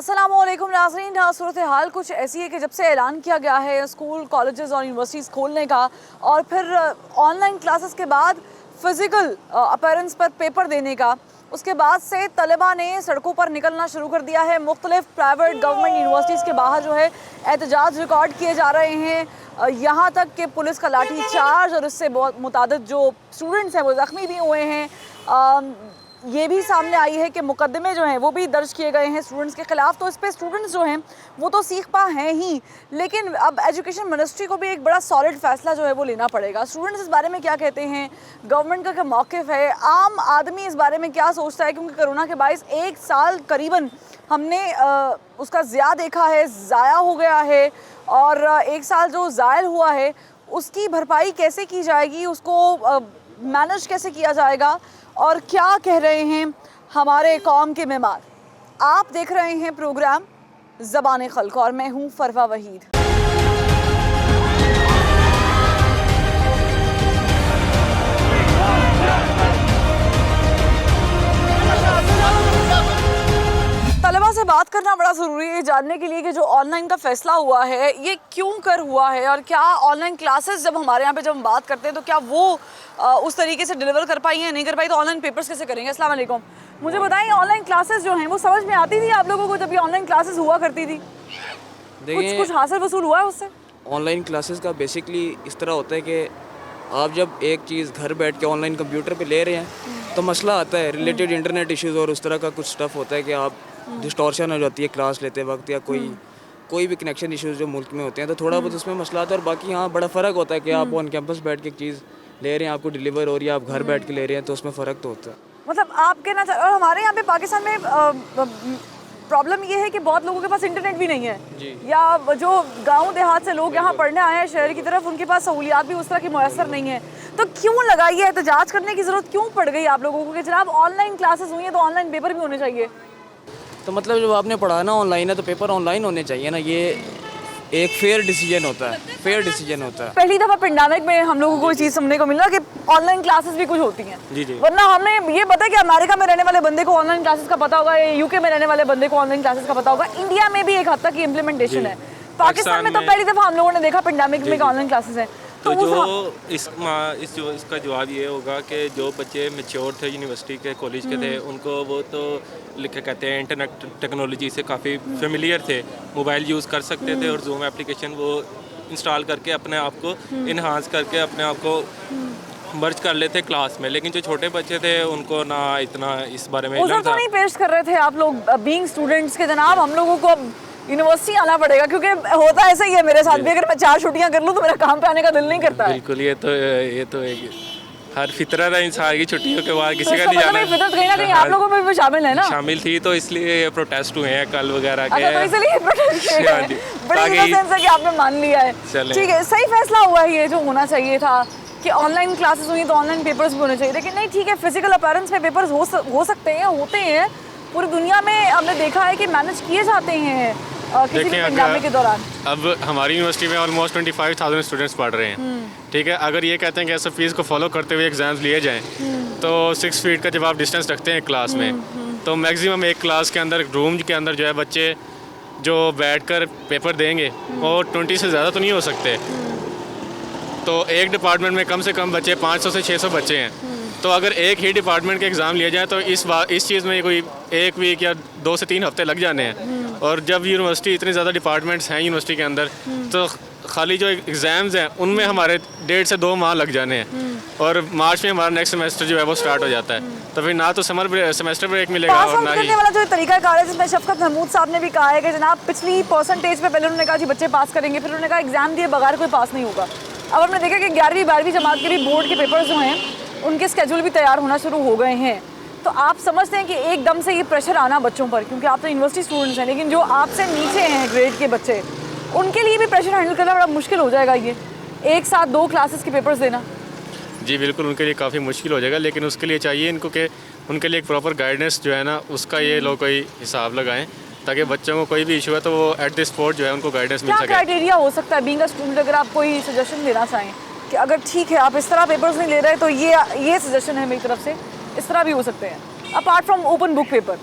अस्सलामुअलैकुम नाज़रीन, सूरत हाल कुछ ऐसी है कि जब से ऐलान किया गया है स्कूल कॉलेजेस और यूनिवर्सिटीज़ खोलने का और फिर ऑनलाइन क्लासेस के बाद फ़िज़िकल अपीयरेंस पर पेपर देने का, उसके बाद से तलबा ने सड़कों पर निकलना शुरू कर दिया है। मुख्तलिफ प्राइवेट गवर्नमेंट यूनिवर्सिटीज़ के बाहर जो है एहतजाज रिकॉर्ड किए जा रहे हैं, यहाँ तक कि पुलिस का लाठी चार्ज और इससे बहुत मुतादिद जो स्टूडेंट्स हैं वो ज़ख्मी भी हुए हैं। ये भी सामने आई है कि मुकदमे जो हैं वो भी दर्ज किए गए हैं स्टूडेंट्स के ख़िलाफ़। तो इस पे स्टूडेंट्स जो हैं वो तो सीख पा हैं ही, लेकिन अब एजुकेशन मिनिस्ट्री को भी एक बड़ा सॉलिड फ़ैसला जो है वो लेना पड़ेगा। स्टूडेंट्स इस बारे में क्या कहते हैं, गवर्नमेंट का क्या मौक़िफ़ है, आम आदमी इस बारे में क्या सोचता है, क्योंकि कोरोना के बायस एक साल करीबन हमने उसका ज़िया देखा है, ज़ाया हो गया है, और एक साल जो ज़ायल हुआ है उसकी भरपाई कैसे की जाएगी, उसको मैनेज कैसे किया जाएगा, और क्या कह रहे हैं हमारे कौम के मेमार। आप देख रहे हैं प्रोग्राम ज़बान खल्क और मैं हूँ फरवा वहीद। तलबा से बात करना बड़ा ज़रूरी है जानने के लिए कि जो ऑनलाइन का फ़ैसला हुआ है ये क्यों कर हुआ है, और क्या ऑनलाइन क्लासेस जब हमारे यहाँ पे जब हम बात करते हैं तो क्या वो उस तरीके से डिलीवर कर पाई या नहीं कर पाई, तो ऑनलाइन पेपर्स कैसे करेंगे। अस्सलाम वालेकुम, मुझे बताएं ऑनलाइन क्लासेस जो हैं वो समझ में आती थी आप लोगों को जब ये ऑनलाइन क्लासेस हुआ करती थी? कुछ हासिल वसूल हुआ है उससे? ऑनलाइन क्लासेस का बेसिकली इस तरह होता है कि आप जब एक चीज़ घर बैठ के ऑनलाइन कंप्यूटर पे ले रहे हैं तो मसला आता है रिलेटेड इंटरनेट इश्यूज़ और उस तरह का कुछ स्टफ़ होता है कि आप डिस्टॉर्शन हो जाती है क्लास लेते वक्त, या कोई भी कनेक्शन इश्यूज़ जो मुल्क में होते हैं, तो थोड़ा बहुत उसमें मसला आता है। और बाकी हाँ बड़ा फ़र्क होता है कि आप ऑन कैंपस बैठ के एक चीज़ ले रहे हैं, आपको डिलीवर हो रही है, आप घर बैठ के ले रहे हैं, तो उसमें फ़र्क तो होता है। मतलब आप कहना चाह, और हमारे यहाँ पे पाकिस्तान में प्रॉब्लम ये है कि बहुत लोगों के पास इंटरनेट भी नहीं है, या जो गांव देहात से लोग यहाँ पढ़ने आए हैं शहर की तरफ, उनके पास सहूलियात भी उस तरह की मुयसर नहीं है। तो क्यों लगाई है एहतजाज करने की ज़रूरत क्यों पड़ गई आप लोगों को कि जनाब ऑनलाइन क्लासेस हुई हैं तो ऑनलाइन पेपर भी होने चाहिए? तो मतलब जब आपने पढ़ाना ऑनलाइन है तो पेपर ऑनलाइन होने चाहिए ना, ये एक फेयर डिसीजन होता है, फेयर डिसीजन होता है। पहली दफ़ा पेंडेमिक में हम लोगों को ये चीज़ सुनने को मिला कि ऑनलाइन क्लासेस भी कुछ होती हैं। जी। वरना हमें ये पता है कि अमेरिका में रहने वाले बंदे को ऑनलाइन क्लासेस का पता होगा, यूके में रहने वाले बंदे को ऑनलाइन क्लासेस का पता होगा, इंडिया में भी एक हद तक की इम्प्लीमेंटेशन है। पाकिस्तान में तो पहली दफ़ा हम लोगों ने देखा पेंडेमिक में ऑनलाइन क्लासेस हैं। तो जो इसका जवाब ये होगा कि जो बच्चे मैच्योर थे यूनिवर्सिटी के कॉलेज के थे उनको वो तो लिखे कहते हैं इंटरनेट टेक्नोलॉजी से काफ़ी फेमिलियर थे, मोबाइल यूज़ कर सकते थे और जूम एप्लीकेशन वो इंस्टॉल करके अपने आप को इन्हांस करके अपने आप को मर्ज कर लेते क्लास में। लेकिन जो छोटे बच्चे थे उनको ना इतना इस बारे में तो नहीं पेश कर रहे थे आप लोग बीइंग स्टूडेंट्स के जनाब हम लोगों को अब यूनिवर्सिटी आना पड़ेगा, क्योंकि होता ऐसा ही है मेरे साथ भी, अगर मैं 4 छुट्टियां कर लूँ तो मेरा काम पे आने का दिल नहीं करता है। बिल्कुल, ये तो एक हर फितरत है इंसान की, छुट्टियों के बाद किसी का नहीं जाना। फितरत कहीं ना कहीं आप लोगों में भी शामिल है ना? शामिल थी, तो इसलिए ये प्रोटेस्ट हुए हैं कल वगैरह के। तो इसलिए प्रोटेस्ट किए गए, बड़ी सेंस है कि आपने मान लिया है। ठीक है, सही फैसला हुआ है ये जो होना चाहिए था कि ऑनलाइन क्लासेस हुई तो ऑनलाइन पेपर्स भी होने चाहिए। लेकिन नहीं, ठीक है, फिजिकल अपीयरेंस में पेपर्स हो सकते हैं, होते हैं, पूरी दुनिया में हमने देखा है कि मैनेज किए जाते हैं किसी भी पेंडेमिक के दौरान। अब हमारी यूनिवर्सिटी में ऑलमोस्ट 25,000 स्टूडेंट्स पढ़ रहे हैं, ठीक है। अगर ये कहते हैं कि ऐसे फीस को फॉलो करते हुए एग्जाम्स लिए जाएं तो 6 फीट का जब आप डिस्टेंस रखते हैं क्लास में तो मैक्सिमम एक क्लास के अंदर रूम के अंदर जो है बच्चे जो बैठकर पेपर देंगे वो 20 से ज़्यादा तो नहीं हो सकते। तो एक डिपार्टमेंट में कम से कम बच्चे 500 से 600 बच्चे हैं, तो अगर एक ही डिपार्टमेंट के एग्ज़ाम लिए जाए तो इस चीज़ में कोई 1 वीक या 2 से 3 हफ्ते लग जाने हैं। और जब यूनिवर्सिटी इतनी ज़्यादा डिपार्टमेंट्स हैं यूनिवर्सिटी के अंदर तो खाली जो एग्ज़ाम्स हैं उनमें हमारे 1.5 से 2 माह लग जाने हैं, और मार्च में हमारा नेक्स्ट सेमेस्टर जो है वो स्टार्ट हो जाता है। तो फिर ना तो सेमेस्टर ब्रेक मिलेगा और ना ही वाला जो तरीका कार है जिसमें शफकत महमूद साहब ने भी कहा है कि जनाब पिछली परसेंटेज पे पहले उन्होंने कहा जी बच्चे पास करेंगे, फिर उन्होंने कहा एग्ज़ाम दिए बगैर कोई पास नहीं होगा। अब हमने देखा कि 11वीं 12वीं जमात के भी बोर्ड के पेपर्स जो हैं उनके स्केड्यूल भी तैयार होना शुरू हो गए हैं। तो आप समझते हैं कि एकदम से ये प्रेशर आना बच्चों पर, क्योंकि आप तो यूनिवर्सिटी स्टूडेंट्स हैं, लेकिन जो आपसे नीचे हैं ग्रेड के बच्चे उनके लिए भी प्रेशर हैंडल करना बड़ा मुश्किल हो जाएगा ये एक साथ 2 क्लासेस के पेपर्स देना? जी बिल्कुल, उनके लिए काफ़ी मुश्किल हो जाएगा, लेकिन उसके लिए चाहिए इनको कि उनके लिए एक प्रॉपर गाइडेंस जो है ना उसका ये लोग कोई हिसाब लगाएं ताकि बच्चों को कोई भी इशू है तो वो एट द स्पॉट जो है उनको गाइडेंस मिल सके। क्या क्राइटेरिया हो सकता है बीइंग अ स्टूडेंट, अगर आप कोई सजेशन देना चाहें कि अगर ठीक है आप इस तरह पेपर्स नहीं ले रहे तो ये सजेशन है मेरी तरफ से, इस तरह भी हो सकते हैं apart from open book paper?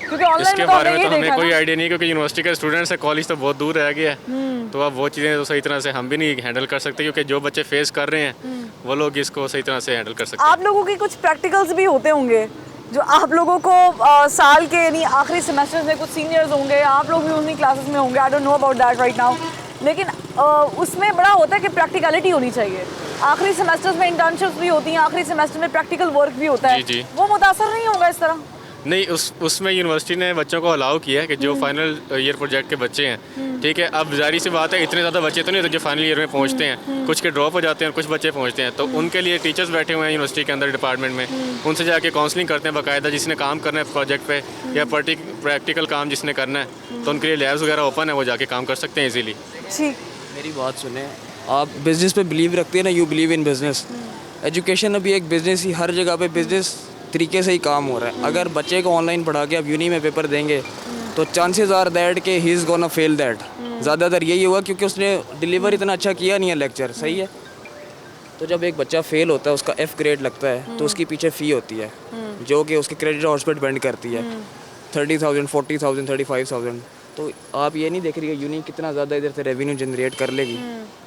क्योंकि ऑनलाइन इसके में तो बारे हमने में ये तो हमें देखा कोई ना। आइडिया नहीं, क्योंकि यूनिवर्सिटी के स्टूडेंट्स है, कॉलेज तो बहुत दूर रह गया है। तो अब वो चीज़ें तो सही तरह से हम भी नहीं हैंडल कर सकते, क्योंकि जो बच्चे फेस कर रहे हैं वो लोग इसको सही तरह से हैंडल कर सकते हैं। आप लोगों के कुछ प्रैक्टिकल्स भी होते होंगे जो आप लोगों को साल के यानी आखिरी सेमेस्टर में, कुछ सीनियर्स होंगे, आप लोग भी उन्हीं क्लासेस में होंगे, I don't know about that right now, लेकिन उसमें बड़ा होता है कि प्रैक्टिकलिटी होनी चाहिए। आखिरी सेमेस्टर्स में इंटर्नशिप्स भी होती हैं, आखिरी सेमेस्टर में प्रैक्टिकल वर्क भी होता है, जी। वो मुतासर नहीं होगा इस तरह? नहीं, उसमें यूनिवर्सिटी ने बच्चों को अलाउ किया है कि जो फाइनल ईयर प्रोजेक्ट के बच्चे हैं, ठीक है, अब जारी सी बात है इतने ज़्यादा बच्चे तो नहीं होते जो फाइनल ईयर में पहुंचते हैं, कुछ के ड्रॉप हो जाते हैं और कुछ बच्चे पहुंचते हैं, तो उनके लिए टीचर्स बैठे हुए हैं यूनिवर्सिटी के अंदर डिपार्टमेंट में, उनसे जाके काउंसलिंग करते हैं बाकायदा, जिसने काम करना है प्रोजेक्ट पे या प्रैक्टिकल काम जिसने करना है, तो उनके लिए लैब्स वगैरह ओपन है, वो जाके काम कर सकते हैं इजीली। ठीक, मेरी बात सुने, आप बिजनेस पे बिलीव रखते हैं ना, you believe in business. Education अभी एक बिजनेस ही, हर जगह पे बिजनेस तरीके से ही काम हो रहा है। अगर बच्चे को ऑनलाइन पढ़ा के आप यूनी में पेपर देंगे तो चांसेस आर दैट कि he is gonna fail that. ज़्यादातर यही हुआ क्योंकि उसने डिलीवर इतना अच्छा किया नहीं है लेक्चर, सही है। तो जब एक बच्चा फेल होता है, उसका F ग्रेड लगता है, तो उसकी पीछे फ़ी होती है जो कि उसके क्रेडिट आवर्स पर डिपेंड करती है, 30,000, 40,000, 35,000। तो आप ये नहीं देख रही है यूनी कितना ज़्यादा इधर से रेवेन्यू जनरेट कर लेगी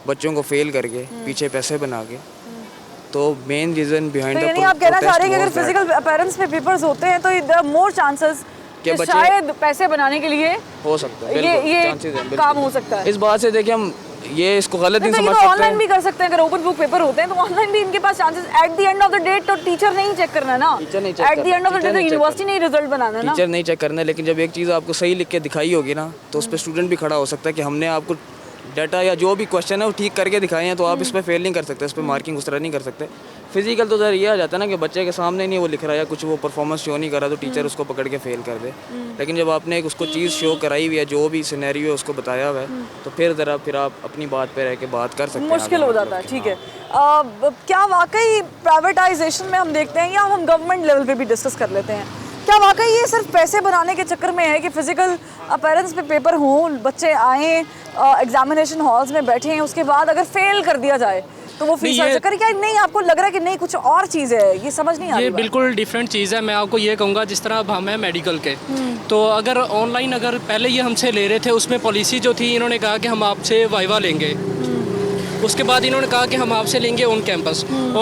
बच्चों को फेल करके, पीछे पैसे बना के। तो मेन रीज़न बिहाइंड तो यानी आप कहना चाह रहे हैं कि अगर फिजिकल अपीयरेंस में पेपर्स होते हैं तो देयर मोर चांसेस कि बच्चे- शायद पैसे बनाने के लिए हो सकता है, ये बिल्कुल, chances हैं, बिल्कुल। काम हो सकता है। इस बात से देखिए हम ये इसको गलत नहीं तो ये समझ तो सकते ऑनलाइन हैं। भी कर सकते हैं, अगर ओपन बुक पेपर होते हैं तो ऑनलाइन भी इनके पास chances, at the end of the day तो टीचर नहीं चेक करना है ना, टीचर नहीं check एट द करना, end of the teacher day तो नहीं check यूनिवर्सिटी नहीं रिजल्ट बनाना है ना। टीचर नहीं चेक करना है, लेकिन जब एक चीज़ आपको सही लिख के दिखाई होगी ना, तो उस पर स्टूडेंट भी खड़ा हो सकता है कि हमने आपको डाटा या जो भी क्वेश्चन है वो ठीक करके दिखाए हैं, तो आप इस पर फेल नहीं कर सकते, इस पर मार्किंग उस तरह नहीं कर सकते। फिजिकल तो ये आ जाता है ना कि बच्चे के सामने नहीं वो लिख रहा है या कुछ वो परफॉर्मेंस शो नहीं कर रहा, तो टीचर उसको पकड़ के फेल कर दे। लेकिन जब आपने एक उसको चीज़ शो कराई हुई है, जो भी सिनेरियो है उसको बताया हुआ है, तो फिर आप अपनी बात पे रह के बात कर सकते हैं। मुश्किल हो जाता है, ठीक है। क्या वाकई प्राइवेटाइजेशन में हम देखते हैं, या हम गवर्नमेंट लेवल पे भी डिस्कस कर लेते हैं, क्या वाकई ये सिर्फ पैसे बनाने के चक्कर में है कि फिजिकल अपीयरेंस पे पेपर हों, बच्चे आएँ एग्जामिनेशन हॉल्स में बैठे हैं, उसके बाद अगर फेल कर दिया जाए तो वो फीस का चक्कर, क्या नहीं आपको लग रहा है कि नहीं कुछ और चीज़ है, ये समझ नहीं आ रही? ये बिल्कुल डिफरेंट चीज़ है। मैं आपको ये कहूँगा, जिस तरह अब हम हैं मेडिकल के, तो अगर ऑनलाइन अगर पहले ये हमसे ले रहे थे, उसमें पॉलिसी जो थी, इन्होंने कहा कि हम आपसे वाइवा लेंगे, उसके बाद इन्होंने कहा कि हम आपसे लेंगे ऑन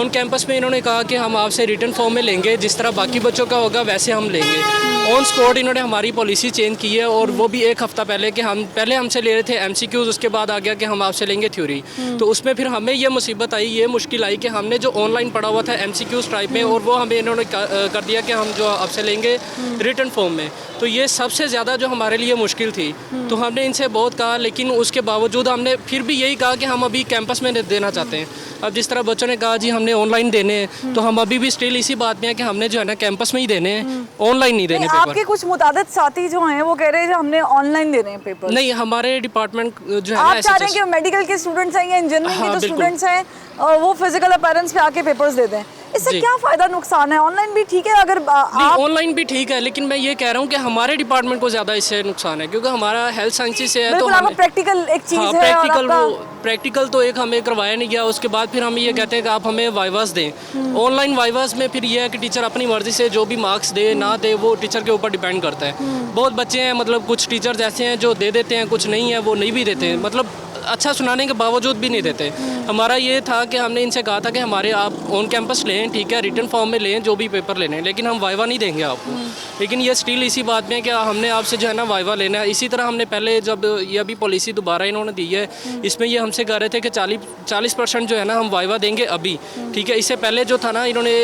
कैंपस में इन्होंने कहा कि हम आपसे रिटर्न फॉर्म में लेंगे, जिस तरह बाकी बच्चों का होगा वैसे हम लेंगे। ऑन स्पॉट इन्होंने हमारी पॉलिसी चेंज की है, और वो भी एक हफ़्ता पहले कि हम पहले हमसे ले रहे थे MCQs, उसके बाद आ गया कि हम आपसे लेंगे थ्योरी। तो उसमें फिर हमें ये मुसीबत आई, ये मुश्किल आई कि हमने जो ऑनलाइन पढ़ा हुआ था MCQs टाइप में, और वो हमें इन्होंने कर दिया कि हम जो आपसे लेंगे रिटर्न फॉर्म में। तो ये सबसे ज़्यादा जो हमारे लिए मुश्किल थी। तो हमने इनसे बहुत कहा, लेकिन उसके बावजूद हमने फिर भी यही कहा कि हम अभी कैंपस में देना चाहते हैं। अब जिस तरह बच्चों ने कहा जी हमने ऑनलाइन देने हैं, तो हम अभी भी स्टिल इसी बात में है कि हमने जो है ना कैंपस में ही देने हैं, ऑनलाइन नहीं देने पेपर। आपके कुछ मुताबिक साथी जो हैं वो कह रहे हैं हमने ऑनलाइन देने हैं पेपर। नहीं, हमारे डिपार्टमेंट जो है आप ना चाह रहे हैं कि मेडिकल के स्टूडेंट्स हैं या इंजीनियरिंग के जो स्टूडेंट्स हैं वो फिजिकल अपीयरेंस पे आके पेपर्स दे दें, इससे क्या फायदा नुकसान है? ऑनलाइन भी ठीक है अगर आप ऑनलाइन भी ठीक है, लेकिन मैं ये कह रहा हूँ कि हमारे डिपार्टमेंट को ज़्यादा इससे नुकसान है, क्योंकि हमारा हेल्थ साइंसेज से है। तो बिल्कुल, आपको प्रैक्टिकल एक चीज़ है, प्रैक्टिकल तो एक हमें करवाया नहीं गया। उसके बाद फिर हम ये कहते हैं कि आप हमें वाइवास दें। ऑनलाइन वाइवास में फिर ये है कि टीचर अपनी मर्जी से जो भी मार्क्स दे ना दे, वो टीचर के ऊपर डिपेंड करता है। बहुत बच्चे हैं, मतलब कुछ टीचर्स ऐसे हैं जो दे देते हैं, कुछ नहीं है वो नहीं भी देते हैं, मतलब अच्छा सुनाने के बावजूद भी नहीं देते। हमारा ये था कि हमने इनसे कहा था कि हमारे आप ऑन कैंपस लें, ठीक है, रिटर्न फॉर्म में लें जो भी पेपर लेने, लेकिन हम वाइवा नहीं देंगे आपको। लेकिन ये स्टिल इसी बात में कि हमने आपसे जो है ना वाइवा लेना है। इसी तरह हमने पहले जब ये अभी पॉलिसी दोबारा इन्होंने दी है, इसमें ये हमसे कह रहे थे कि 40% जो है ना हम वाइवा देंगे अभी, ठीक है। इससे पहले जो था ना, इन्होंने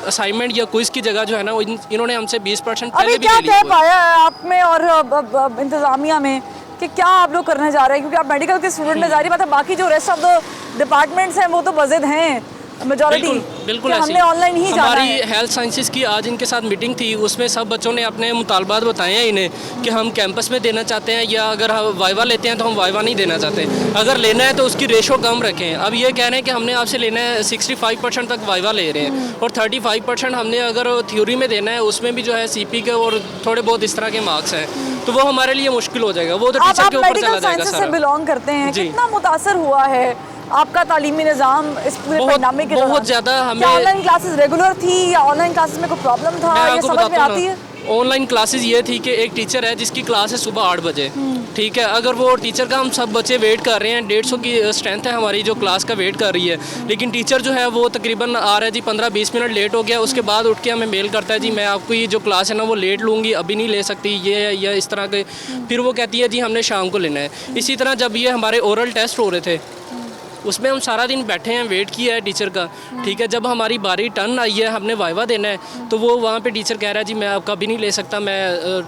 असाइनमेंट या क्विज की जगह जो है ना इन्होंने हमसे 20% पहले भी क्या ले तय लिया। पाया है आप में और इंतजामिया में कि क्या आप लोग करने जा रहे हैं? क्योंकि आप मेडिकल के स्टूडेंट हैं, जारी बात है बाकी जो रेस्ट ऑफ द डिपार्टमेंट्स हैं वो तो बज़िद हैं मेजॉरिटी, बिल्कुल हमने ऑनलाइन ही जाना हमारी है। हेल्थ साइंसेज की आज इनके साथ मीटिंग थी, उसमें सब बच्चों ने अपने मुतालबात बताए हैं इन्हें कि हम कैंपस में देना चाहते हैं, या अगर हम वाइवा लेते हैं तो हम वाइवा नहीं देना चाहते। अगर लेना है तो उसकी रेशो कम रखें। अब ये कह रहे हैं कि हमने आपसे लेना है 65% तक वाइवा ले रहे हैं, और 35% हमने अगर थ्योरी में देना है, उसमें भी जो है CP के और थोड़े बहुत इस तरह के मार्क्स हैं, तो वो हमारे लिए मुश्किल हो जाएगा। वो तो टीचर के ऊपर चला जाएगा सारा। से बिलोंग करते हैं, कितना मुतासर हुआ है आपका तालीमी निज़ाम इस पूरे पैंडेमिक के दौरान? बहुत ज़्यादा। हमें ऑनलाइन क्लासेस रेगुलर थी या ऑनलाइन क्लासेस में कोई प्रॉब्लम था, ये समझ में आती है? ऑनलाइन क्लासेस ये थी कि एक टीचर है जिसकी क्लास है सुबह 8 बजे, ठीक है। अगर वो टीचर का हम सब बच्चे वेट कर रहे हैं, 150 की स्ट्रेंथ है हमारी जो क्लास का वेट कर रही है, लेकिन टीचर जो है वो तकरीबन आ रहा है जी 15-20 मिनट लेट हो गया, उसके बाद उठ के हमें मेल करता है जी मैं आपको ये जो क्लास है ना वो लेट लूँगी, अभी नहीं ले सकती, ये या इस तरह के। फिर वो कहती है जी हमने शाम को लेना है। इसी तरह जब ये हमारे ओरल टेस्ट हो रहे थे उसमें हम सारा दिन बैठे हैं, वेट किया है टीचर का, ठीक है। जब हमारी बारी टर्न आई है, हमने वाइवा देना है, तो वो वहाँ पे टीचर कह रहा है जी मैं आपका भी नहीं ले सकता, मैं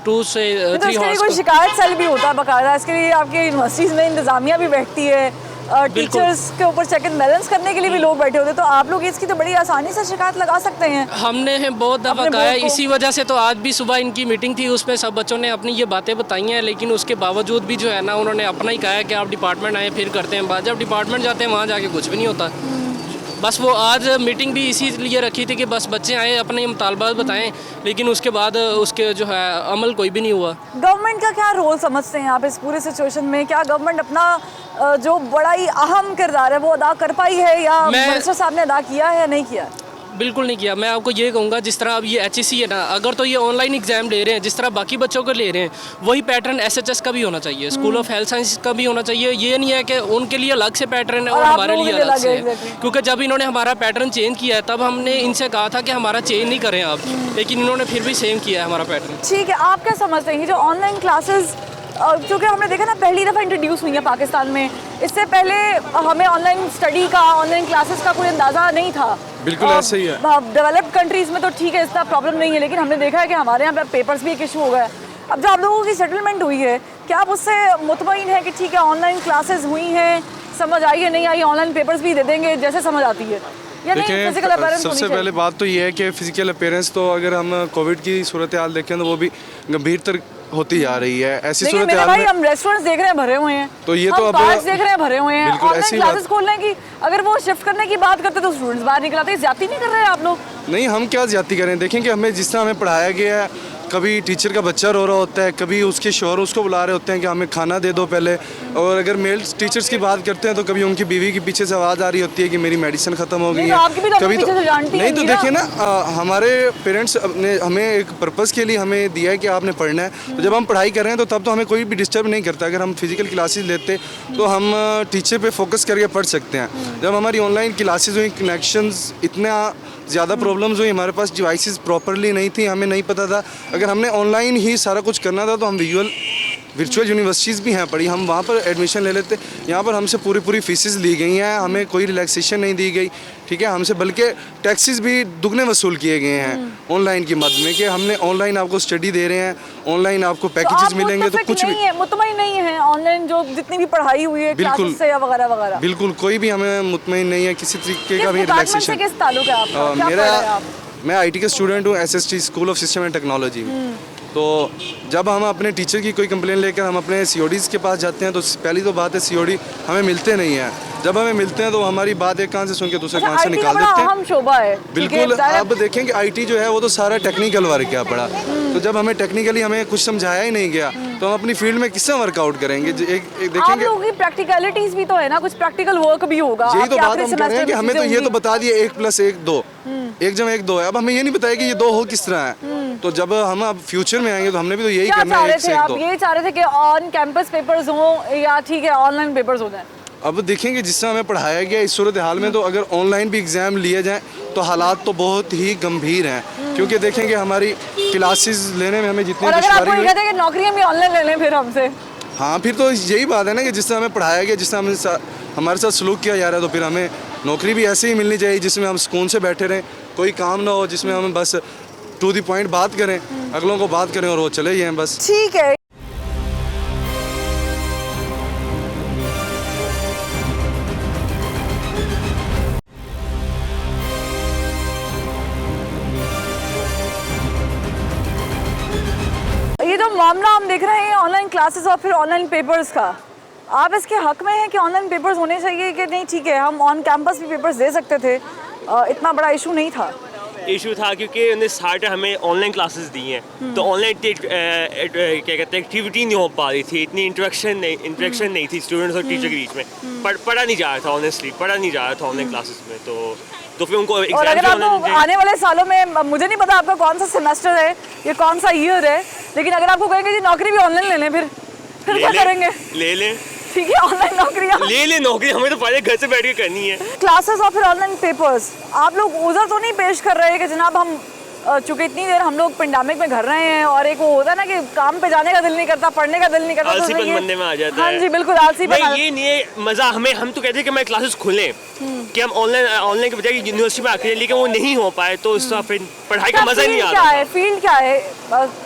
2 से 3 तो इसके लिए हॉर्स कोई शिकायत सेल भी होता है बाकायदा? इसके लिए आपके यूनिवर्सिटीज़ में इंतज़ामिया भी बैठती है, टीचर्स के ऊपर चेक एंड बैलेंस करने के लिए भी लोग बैठे होते हैं, तो आप लोग इसकी तो बड़ी आसानी से शिकायत लगा सकते हैं। हमने बहुत दफ़ा अपने कहा है, बोर्ड को। इसी वजह से तो आज भी सुबह इनकी मीटिंग थी, उसमें सब बच्चों ने अपनी ये बातें बताई हैं, लेकिन उसके बावजूद भी जो है ना उन्होंने अपना ही कहा है कि आप डिपार्टमेंट आए फिर करते हैं बात। जब डिपार्टमेंट जाते हैं वहाँ जाके कुछ भी नहीं होता। बस वो आज मीटिंग भी इसीलिए रखी थी कि बस बच्चे आए अपने मुतालबात बताएं, लेकिन उसके बाद उसके जो है अमल कोई भी नहीं हुआ। गवर्नमेंट का क्या रोल समझते हैं आप इस पूरे सिचुएशन में? क्या गवर्नमेंट अपना जो बड़ा ही अहम किरदार है वो अदा कर पाई है, या मिनिस्टर साहब ने अदा किया है या नहीं किया? बिल्कुल नहीं किया। मैं आपको ये कहूँगा जिस तरह अब ये HEC है ना, अगर तो ये ऑनलाइन एग्जाम ले रहे हैं जिस तरह बाकी बच्चों को ले रहे हैं, वही पैटर्न SHS का भी होना चाहिए, स्कूल ऑफ हेल्थ साइंस का भी होना चाहिए। ये नहीं है कि उनके लिए अलग से पैटर्न है और आप हमारे लोगों लिए के लिए अलग से अलग है, है। क्योंकि जब इन्होंने हमारा पैटर्न चेंज किया है तब हमने इनसे कहा था कि हमारा चेंज नहीं करें आप, लेकिन इन्होंने फिर भी सेम किया है हमारा पैटर्न। ठीक है, आप क्या समझते हैं कि जो ऑनलाइन क्लासेस क्योंकि हमने देखा ना पहली दफ़ा इंट्रोड्यूस हुई है पाकिस्तान में, इससे पहले हमें ऑनलाइन स्टडी का, ऑनलाइन क्लासेस का कोई अंदाज़ा नहीं था। बिल्कुल ऐसे ही है। डेवलप्ड कंट्रीज़ में तो ठीक है, इसका प्रॉब्लम नहीं है, लेकिन हमने देखा है कि हमारे यहाँ पे पेपर्स भी एक इशू हो गया है। अब जो आप लोगों की सेटलमेंट हुई है, क्या आप उससे मुतमईन है कि ठीक है ऑनलाइन क्लासेस हुई हैं, समझ आई है नहीं आई, ऑनलाइन पेपर्स भी दे देंगे जैसे समझ आती है, या नहीं? देखिए, फिजिकल अपीयरेंस सबसे पहले बात तो ये है कि फ़िज़िकल अपीयरेंस तो अगर हम कोविड की सूरत हाल देखें तो वो भी गंभीरतर होती जा रही है। ऐसी लेकिन सूरत मेरे हाल भाई में हम रेस्टोरेंट्स देख रहे हैं भरे हुए हैं, तो ये हम तो अब कार्ड्स देख रहे हैं भरे हुए हैं, बिल्कुल ऑनलाइन ऐसी क्लासेस बात। खोलने की अगर वो शिफ्ट करने की बात करते तो स्टूडेंट्स बाहर निकल आते। ज्यादा नहीं कर रहे हैं आप लोग? नहीं, हम क्या ज्यादती करें? देखें कि हमें जिस तरह हमें पढ़ाया गया है, कभी टीचर का बच्चा रो रहा होता है, कभी उसके शौहर उसको बुला रहे होते हैं कि हमें खाना दे दो पहले, और अगर मेल टीचर्स की बात करते हैं तो कभी उनकी बीवी के पीछे से आवाज़ आ रही होती है कि मेरी मेडिसिन ख़त्म हो गई नहीं है। तो आपकी भी तो कभी अपने पीछे से जानती नहीं तो होंगी ना। देखिए ना, हमारे पेरेंट्स ने हमें एक पर्पज़ के लिए हमें दिया है कि आपने पढ़ना है, तो जब हम पढ़ाई कर रहे हैं तो तब तो हमें कोई भी डिस्टर्ब नहीं करता। अगर हम फिजिकल क्लासेस लेते तो हम टीचर पे फोकस करके पढ़ सकते हैं। जब हमारी ऑनलाइन क्लासेस हुई, कनेक्शंस इतना ज़्यादा प्रॉब्लम्स हुई, हमारे पास डिवाइसेस प्रॉपरली नहीं थी, हमें नहीं पता था। अगर हमने ऑनलाइन ही सारा कुछ करना था तो हम वर्चुअल यूनिवर्सिटीज़ भी हैं पढ़ी, हम वहाँ पर एडमिशन ले लेते। यहाँ पर हमसे पूरी फीसेस ली गई हैं, हमें कोई रिलैक्सेशन नहीं दी गई, ठीक है। हमसे बल्कि टैक्सेस भी दुगने वसूल किए गए हैं ऑनलाइन की मद में, कि हमने ऑनलाइन आपको स्टडी दे रहे हैं, ऑनलाइन आपको पैकेजेस मिलेंगे, तो कुछ भी नहीं है, मुतमईन नहीं है ऑनलाइन जो जितनी भी पढ़ाई हुई है बिल्कुल। क्लासेस से या वगैरह वगैरह? बिल्कुल कोई भी हमें मुतमईन नहीं है किसी तरीके का भी किस डिपार्टमेंट से रिलैक्सेशन। किस ताल्लुक है आपका? क्या पढ़ रहे हैं आप? मैं IT का स्टूडेंट हूँ, SST school of system and technology में। तो जब हम अपने टीचर की कोई कंप्लेन लेकर हम अपने CODs के पास जाते हैं तो पहली तो बात है COD हमें मिलते नहीं हैं। जब हमें मिलते हैं तो हमारी बात एक कान से सुन के दूसरे कान से IT का निकाल बड़ा देते हैं। अहम शोबा है। ठीक है, बिल्कुल, ज़ाहिर अब देखें कि IT जो है वो तो सारा टेक्निकल वर्क क्या पड़ा, तो जब हमें टेक्निकली हमें कुछ समझाया ही नहीं गया तो हम अपनी फील्ड में किससे वर्कआउट करेंगे? आप देखेंगे, लोगों की प्रैक्टिकलिटीज भी तो है ना, कुछ प्रैक्टिकल वर्क भी होगा। यही आपके तो बात आखिरी हम कह रहे हैं कि सेमेस्टर में हमें तो चीज़ें ये तो होंगी। बता दिए 1+1 2, 1 जमा 1 2 है। अब हमें ये नहीं बताया कि ये 2 हो किस तरह है। तो जब हम अब फ्यूचर में आएंगे तो हमने भी तो यही क्या करना चाह है, रहे 1 थे से 1 आप? 2। ये चाह रहे थे कि ऑन कैंपस पेपर्स हों या ठीक है ऑनलाइन पेपर्स हो जाएं? अब देखेंगे जिस तरह हमें पढ़ाया गया इस सूरत हाल में, तो अगर ऑनलाइन भी एग्ज़ाम लिए जाएँ तो हालात तो बहुत ही गंभीर हैं, क्योंकि देखेंगे हमारी क्लासेस लेने में हमें जितनी और अगर आपको दुश्वारी ये हुई, कहते हैं कि नौकरियां भी ऑनलाइन ले लें फिर हमसे? हाँ फिर तो यही बात है ना कि जिस तरह हमें पढ़ाया गया, जिस तरह हमारे साथ सलूक किया जा रहा है, तो फिर हमें नौकरी भी ऐसे ही मिलनी चाहिए जिसमें हम सुकून से बैठे रहें, कोई काम ना हो जिसमें हम बस टू द पॉइंट बात करें, अगलों को बात करें और वो चले जाएं बस। ठीक है। ये जो मामला हम देख रहे हैं ऑनलाइन क्लासेस और फिर ऑनलाइन पेपर्स का, आप इसके हक में हैं कि ऑनलाइन पेपर्स होने चाहिए कि नहीं? ठीक है, हम ऑन कैंपस भी पेपर्स दे सकते थे, इतना बड़ा इशू नहीं था। इशू था क्योंकि उन्हें स्टार्ट हमें ऑनलाइन क्लासेस दी हैं, तो ऑनलाइन क्या कहते हैं एक्टिविटी नहीं हो पा रही थी, इतनी इंटरेक्शन नहीं थी स्टूडेंट्स और टीचर के बीच में। पढ़ा नहीं जा रहा था, ऑनेस्टली पढ़ा नहीं जा रहा था ऑनलाइन क्लासेस में, तो तो फिर उनको और एग्जाम अगर आपको आने वाले सालों में, मुझे नहीं पता आपका कौन सा सेमेस्टर है या कौन सा ईयर है, लेकिन अगर आपको कहेंगे जी नौकरी भी ऑनलाइन ले लें, फिर क्या करेंगे? ले लें, ठीक है, ऑनलाइन नौकरियाँ ले लें नौकरी, हमें तो पहले घर से बैठ के करनी है। क्लासेस और फिर ऑनलाइन पेपर्स, आप लोग उधर तो नहीं पेश कर रहे हैं कि जनाब हम चूंकि इतनी देर हम लोग पेंडेमिक में घर रहे हैं और एक वो होता है ना कि काम पे जाने का दिल नहीं करता, पढ़ने का दिल नहीं करता, आलसीपन बनने में आ जाता है। हाँ जी बिल्कुल, आलसीपन। नहीं, ये नहीं है मजा हमें, हम तो कहते हैं कि हमारे क्लासेस खुलें, कि हम ऑनलाइन के बजाय यूनिवर्सिटी में आके, लेकिन वो नहीं हो पाए तो उसका फिर पढ़ाई का मजा ही नहीं क्या आता। है फील्ड, क्या है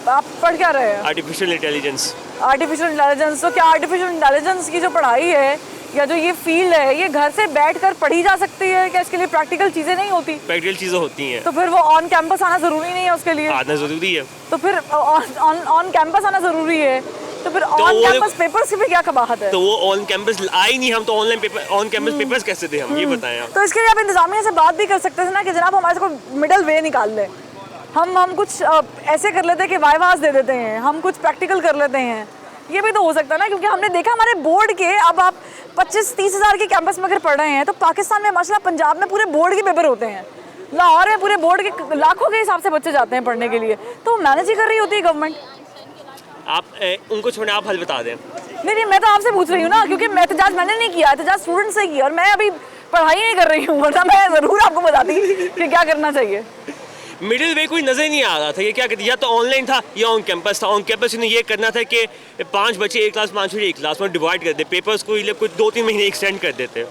आप पढ़ क्या रहे हैं? Artificial intelligence. Artificial intelligence. तो क्या आर्टिफिशियल इंटेलिजेंस की जो पढ़ाई है या जो ये फील्ड है, ये घर से बैठकर पढ़ी जा सकती है? क्या इसके लिए प्रैक्टिकल चीज़ें नहीं होती? प्रैक्टिकल चीज़ें होती हैं, तो फिर वो ऑन कैंपस आना ज़रूरी नहीं है उसके लिए? आना ज़रूरी है। तो फिर ऑन कैंपस आना ज़रूरी है, तो फिर ऑन कैंपस पेपर्स की भी क्या कबाहत है? तो वो ऑन कैंपस आए नहीं, हम तो ऑन कैंपस पेपर्स कैसे दें हम, ये बताएं आप। तो इसके लिए आप इंतजामिया से बात भी कर सकते थे ना कि जनाब हमारे को मिडल वे निकाल ले, हम कुछ ऐसे कर लेते हैं कि वाइवास दे देते हैं, हम कुछ प्रैक्टिकल कर लेते हैं, ये भी तो हो सकता है ना। क्योंकि हमने देखा हमारे बोर्ड के, अब आप 25-30 हज़ार के कैंपस में अगर पढ़ रहे हैं तो पाकिस्तान में माशाल्लाह पंजाब में पूरे बोर्ड के पेपर होते हैं, लाहौर में पूरे बोर्ड के लाखों के हिसाब से बच्चे जाते हैं पढ़ने के लिए, तो मैनेज ही कर रही होती है गवर्नमेंट। आप उनको छोड़े, आप हल बता दें। नहीं, मैं तो आपसे पूछ रही हूँ ना, क्योंकि एहतजाज मैंने नहीं किया, एहतजाज स्टूडेंट से किया और मैं अभी पढ़ाई नहीं कर रही हूँ, वरना मैं ज़रूर आपको बताती कि क्या करना चाहिए। मिडिल वे कोई नज़र नहीं आ रहा था, ये क्या कहते, या तो ऑनलाइन था या ऑन कैंपस था। ऑन कैंपस ने ये करना था कि 5 बच्चे एक क्लास, 5 बच्चे एक क्लास में डिवाइड कर दे, पेपर्स को कुछ 2-3 महीने एक्सटेंड कर देते।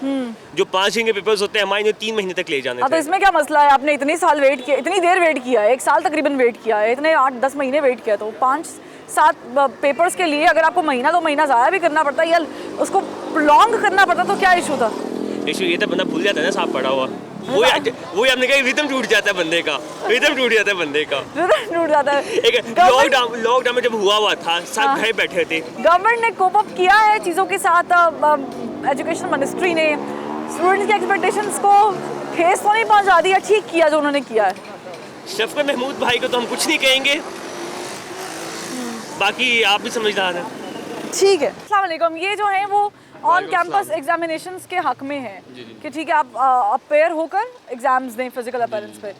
जो 5 दिन के पेपर्स होते हैं हमारे 3 महीने तक ले जाने थे। तो इसमें क्या मसला है? आपने इतनी साल वेट किया, इतनी देर वेट किया है, 1 साल तकरीबन वेट किया है, इतने 8-10 महीने वेट किया, तो 5-7 पेपर्स के लिए अगर आपको महीना 2 महीना ज़ाया भी करना पड़ता या उसको प्रोलॉन्ग करना पड़ता तो क्या इशू था? इशू ये था बंदा भूल जाता है ना साहब पढ़ा हुआ, वो आपने कहा रिदम टूट जाता है बंदे का, रिदम टूट जाता है बंदे का, रिदम टूट जाता है। एक लॉकडाउन में जब हुआ था सब घर बैठे थे, गवर्नमेंट ने कोप अप किया है चीज़ों के साथ, एजुकेशन मिनिस्ट्री ने स्टूडेंट्स की एक्सपेक्टेशंस को ठेस तो नहीं पहुंचा दिया, ठीक किया जो उन्होंने किया है। शफकत महमूद भाई को तो हम कुछ नहीं कहेंगे, बाकी आप भी समझदार हैं। ठीक है, अस्सलाम वालेकुम। ये जो है वो ऑन कैंपस एग्जामिनेशंस के हक में है कि ठीक है आप अपेयर होकर एग्जाम्स दें फिजिकल अपीयरेंस पे,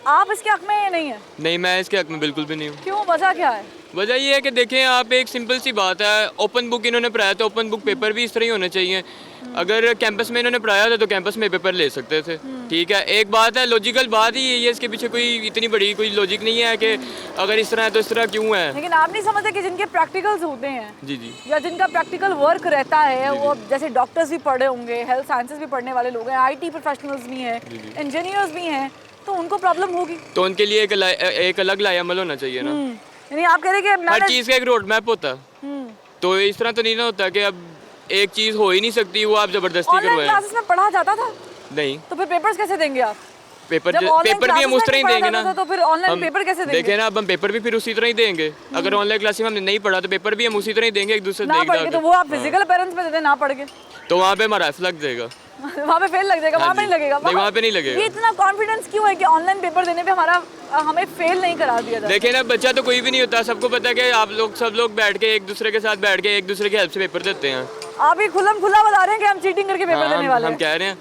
आप इसके हक में नहीं है? नहीं, मैं इसके हक में बिल्कुल भी नहीं हूँ। क्यों, वजह क्या है? वजह ये है कि देखें आप, एक सिंपल सी बात है, ओपन बुक इन्होंने पढ़ाया तो ओपन बुक पेपर भी इस तरह ही होने चाहिए। अगर कैंपस में इन्होंने पढ़ाया था तो कैंपस में पेपर ले सकते थे, ठीक है। एक बात है, लॉजिकल बात ही यही है, इसके पीछे कोई इतनी बड़ी कोई लॉजिक नहीं है कि अगर इस तरह है तो इस तरह क्यों है। लेकिन आप नहीं समझते कि जिनके प्रैक्टिकल्स होते हैं जी जी, या जिनका प्रैक्टिकल वर्क रहता है, वो जैसे डॉक्टर्स भी पढ़े होंगे, हेल्थ साइंसेस भी पढ़ने वाले लोग हैं, IT प्रोफेशनल्स भी हैं, इंजीनियर्स भी हैं, तो उनको प्रॉब्लम होगी। तो उनके लिए एक अलग लाएअमल होना चाहिए ना। यानी आप कह रहे हैं कि हर चीज़ का एक रोड मैप होता है, तो इस तरह तो नहीं ना होता कि अब एक चीज़ हो ही नहीं सकती, वो आप ज़बरदस्ती ऑनलाइन करवाएं। क्लासेस में पढ़ा जाता था, नहीं, तो फिर पेपर्स कैसे देंगे आप? पेपर जब online पेपर भी हम classes उस तरह ही में नहीं देंगे पढ़ा ना। जाता था, तो फिर ऑनलाइन हम पेपर कैसे देंगे? देखें ना, अब हम पेपर भी फिर उसी तरह ही देंगे। अगर ऑनलाइन क्लास में हमने नहीं पढ़ा तो पेपर भी हम उसी तरह ही देंगे, एक दूसरे ना पढ़ के, तो वो आप फिजिकल अपीयरेंस में देते ना पढ़ के, तो वहाँ पे हमारा लग जाएगा। वहाँ पे फेल लग जाएगा, वहाँ पे नहीं लगेगा। नहीं, वहाँ पे नहीं लगेगा। ये इतना कॉन्फिडेंस क्यों है कि ऑनलाइन पेपर देने पे हमें फेल नहीं करा दिया जाता? देखिए ना, बच्चा तो कोई भी नहीं होता, सबको पता है कि आप लोग सब लोग बैठ के एक दूसरे के साथ बैठ के एक दूसरे की हेल्प से पेपर देते हैं। आप ही खुला बता रहे हैं कि हम चीटिंग करके पेपर देने वाले हम हैं। कह रहे हैं,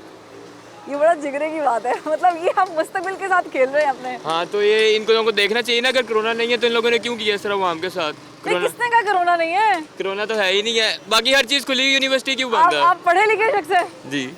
ये बड़ा जिगरे की बात है, मतलब ये हम मुस्तकबिल के साथ खेल रहे हैं अपने। हाँ, तो ये इनको लोगों को देखना चाहिए ना, अगर कोरोना नहीं है तो इन लोगों ने क्यों किया इस तरह वहाँ के साथ। नहीं, किसने कहा कोरोना नहीं है? कोरोना तो है ही नहीं है, बाकी हर चीज़ खुली, यूनिवर्सिटी क्यों बंद है? आप पढ़े लिखे शख्स है? जी,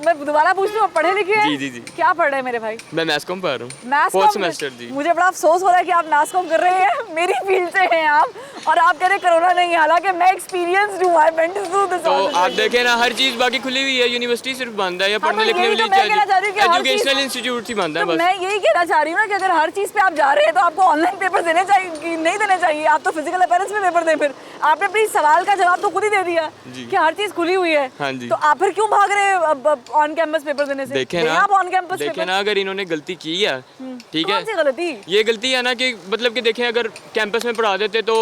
मैं दोबारा पूछ लूं, आप पढ़े लिखे हैं? जी जी जी। क्या पढ़ रहे हैं मेरे भाई? मैं मैथ्स कॉम पढ़ रहा हूँ, मैथ्स 4th सेमेस्टर जी। मुझे बड़ा अफसोस हो रहा है कि आप मैथ्स कॉम कर रहे हैं, मेरी फील्ड से हैं आप, और आप कह रहे हैं कोरोना नहीं है, हालांकि मैं एक्सपीरियंस्ड हूं, आई वेंट थ्रू दिस। तो आप देखें ना, हर चीज़ बाकी खुली हुई है, यूनिवर्सिटी सिर्फ बंद है, या हाँ, पढ़ने तो लिखने यही वाली तो मैं कहना चाह रही हूँ कि हर एजुकेशनल चीज़- इंस्टीट्यूट ही बंद है तो बस। मैं यही कहना चाह रही हूँ ना कि अगर हर चीज़ पे आप जा रहे हैं तो आपको ऑनलाइन पेपर देने चाहिए कि नहीं देने चाहिए? आप तो फिजिकल अपीयरेंस में पेपर दें। फिर आपने अपनी सवाल का जवाब तो खुद ही दे दिया कि हर चीज़ खुली हुई है। हाँ जी। तो आप फिर क्यों भाग रहे हैं ऑन कैंपस पेपर देने से? देखें दें ना, आप ऑन कैंपस देखें पेपर। ना, अगर इन्होंने गलती की है, ठीक है, कौन सी गलती? ये गलती है ना कि मतलब कि देखें, अगर कैंपस में पढ़ा देते तो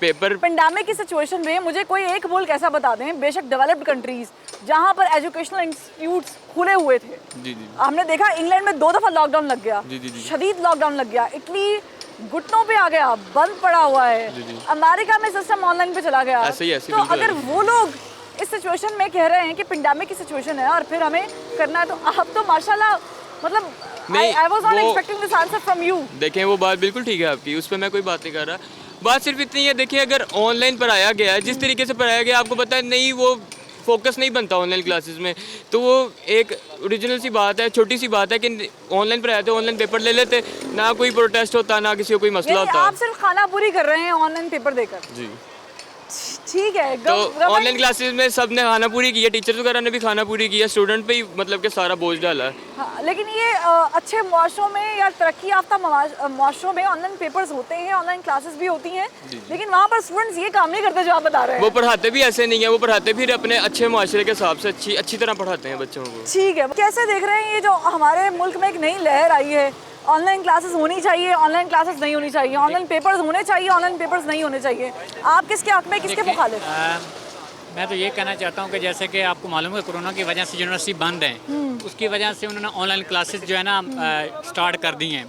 पेपर। पेंडेमिक की सिचुएशन में मुझे कोई एक मुल्क ऐसा बता दें, बेशक डेवलप्ड कंट्रीज, जहाँ पर एजुकेशनल इंस्टीट्यूट्स खुले हुए थे। जी जी, हमने देखा इंग्लैंड में 2 दफ़ा लॉकडाउन लग गया, जी, जी, जी। शदीद लॉकडाउन लग गया। इटली घुटनों पे आ गया, बंद पड़ा हुआ है। जी, जी। अमेरिका में सिस्टम ऑनलाइन पे चला गया। ऐसे ही, ऐसे तो बिल्कुल अगर ऐसे। वो लोग इस सिचुएशन में कह रहे हैं कि पेंडेमिक की सिचुएशन है और फिर हमें करना है, तो आप तो माशाल्लाह मतलब नहीं, I was not वो- expecting this answer from you. देखें वो बात बिल्कुल ठीक है आपकी, उस पर मैं कोई बात नहीं कर रहा। बात सिर्फ इतनी है, देखिए अगर ऑनलाइन पढ़ाया गया है, जिस तरीके से पढ़ाया गया आपको पता है नहीं, वो फोकस नहीं बनता ऑनलाइन क्लासेस में, तो वो एक ओरिजिनल सी बात है, छोटी सी बात है कि ऑनलाइन पढ़ाया तो ऑनलाइन पेपर ले लेते, ना कोई प्रोटेस्ट होता, ना किसी को कोई मसला यानी होता। आप सिर्फ खाना पूरी कर रहे हैं ऑनलाइन पेपर देकर। जी, ठीक है। तो ऑनलाइन क्लासेस में सब ने खाना पूरी की है, टीचर्स वगैरह ने भी खाना पूरी की है, स्टूडेंट पे ही मतलब कि सारा बोझ डाला है। हाँ, लेकिन ये अच्छे मुआशरों में या तरक्की याफ्ता मुआशरों में ऑनलाइन पेपर्स होते हैं, ऑनलाइन क्लासेस भी होती हैं, लेकिन वहाँ पर स्टूडेंट्स ये काम नहीं करते जो आप बता रहे हैं। वो पढ़ाते भी ऐसे नहीं है, वो पढ़ाते फिर अपने अच्छे मुआशरे के हिसाब से अच्छी तरह पढ़ाते हैं बच्चों को। ठीक है, कैसे देख रहे हैं ये जो हमारे मुल्क में एक नई लहर आई है, ऑनलाइन क्लासेस होनी चाहिए, ऑनलाइन क्लासेस नहीं होनी चाहिए, ऑनलाइन पेपर्स होने चाहिए, ऑनलाइन पेपर्स नहीं होने चाहिए, आप किसके हक में, किसके मुखालिफ? मैं तो ये कहना चाहता हूँ कि जैसे कि आपको मालूम है कोरोना की वजह से यूनिवर्सिटी बंद है, उसकी वजह से उन्होंने ऑनलाइन क्लासेस जो है ना स्टार्ट कर दी हैं।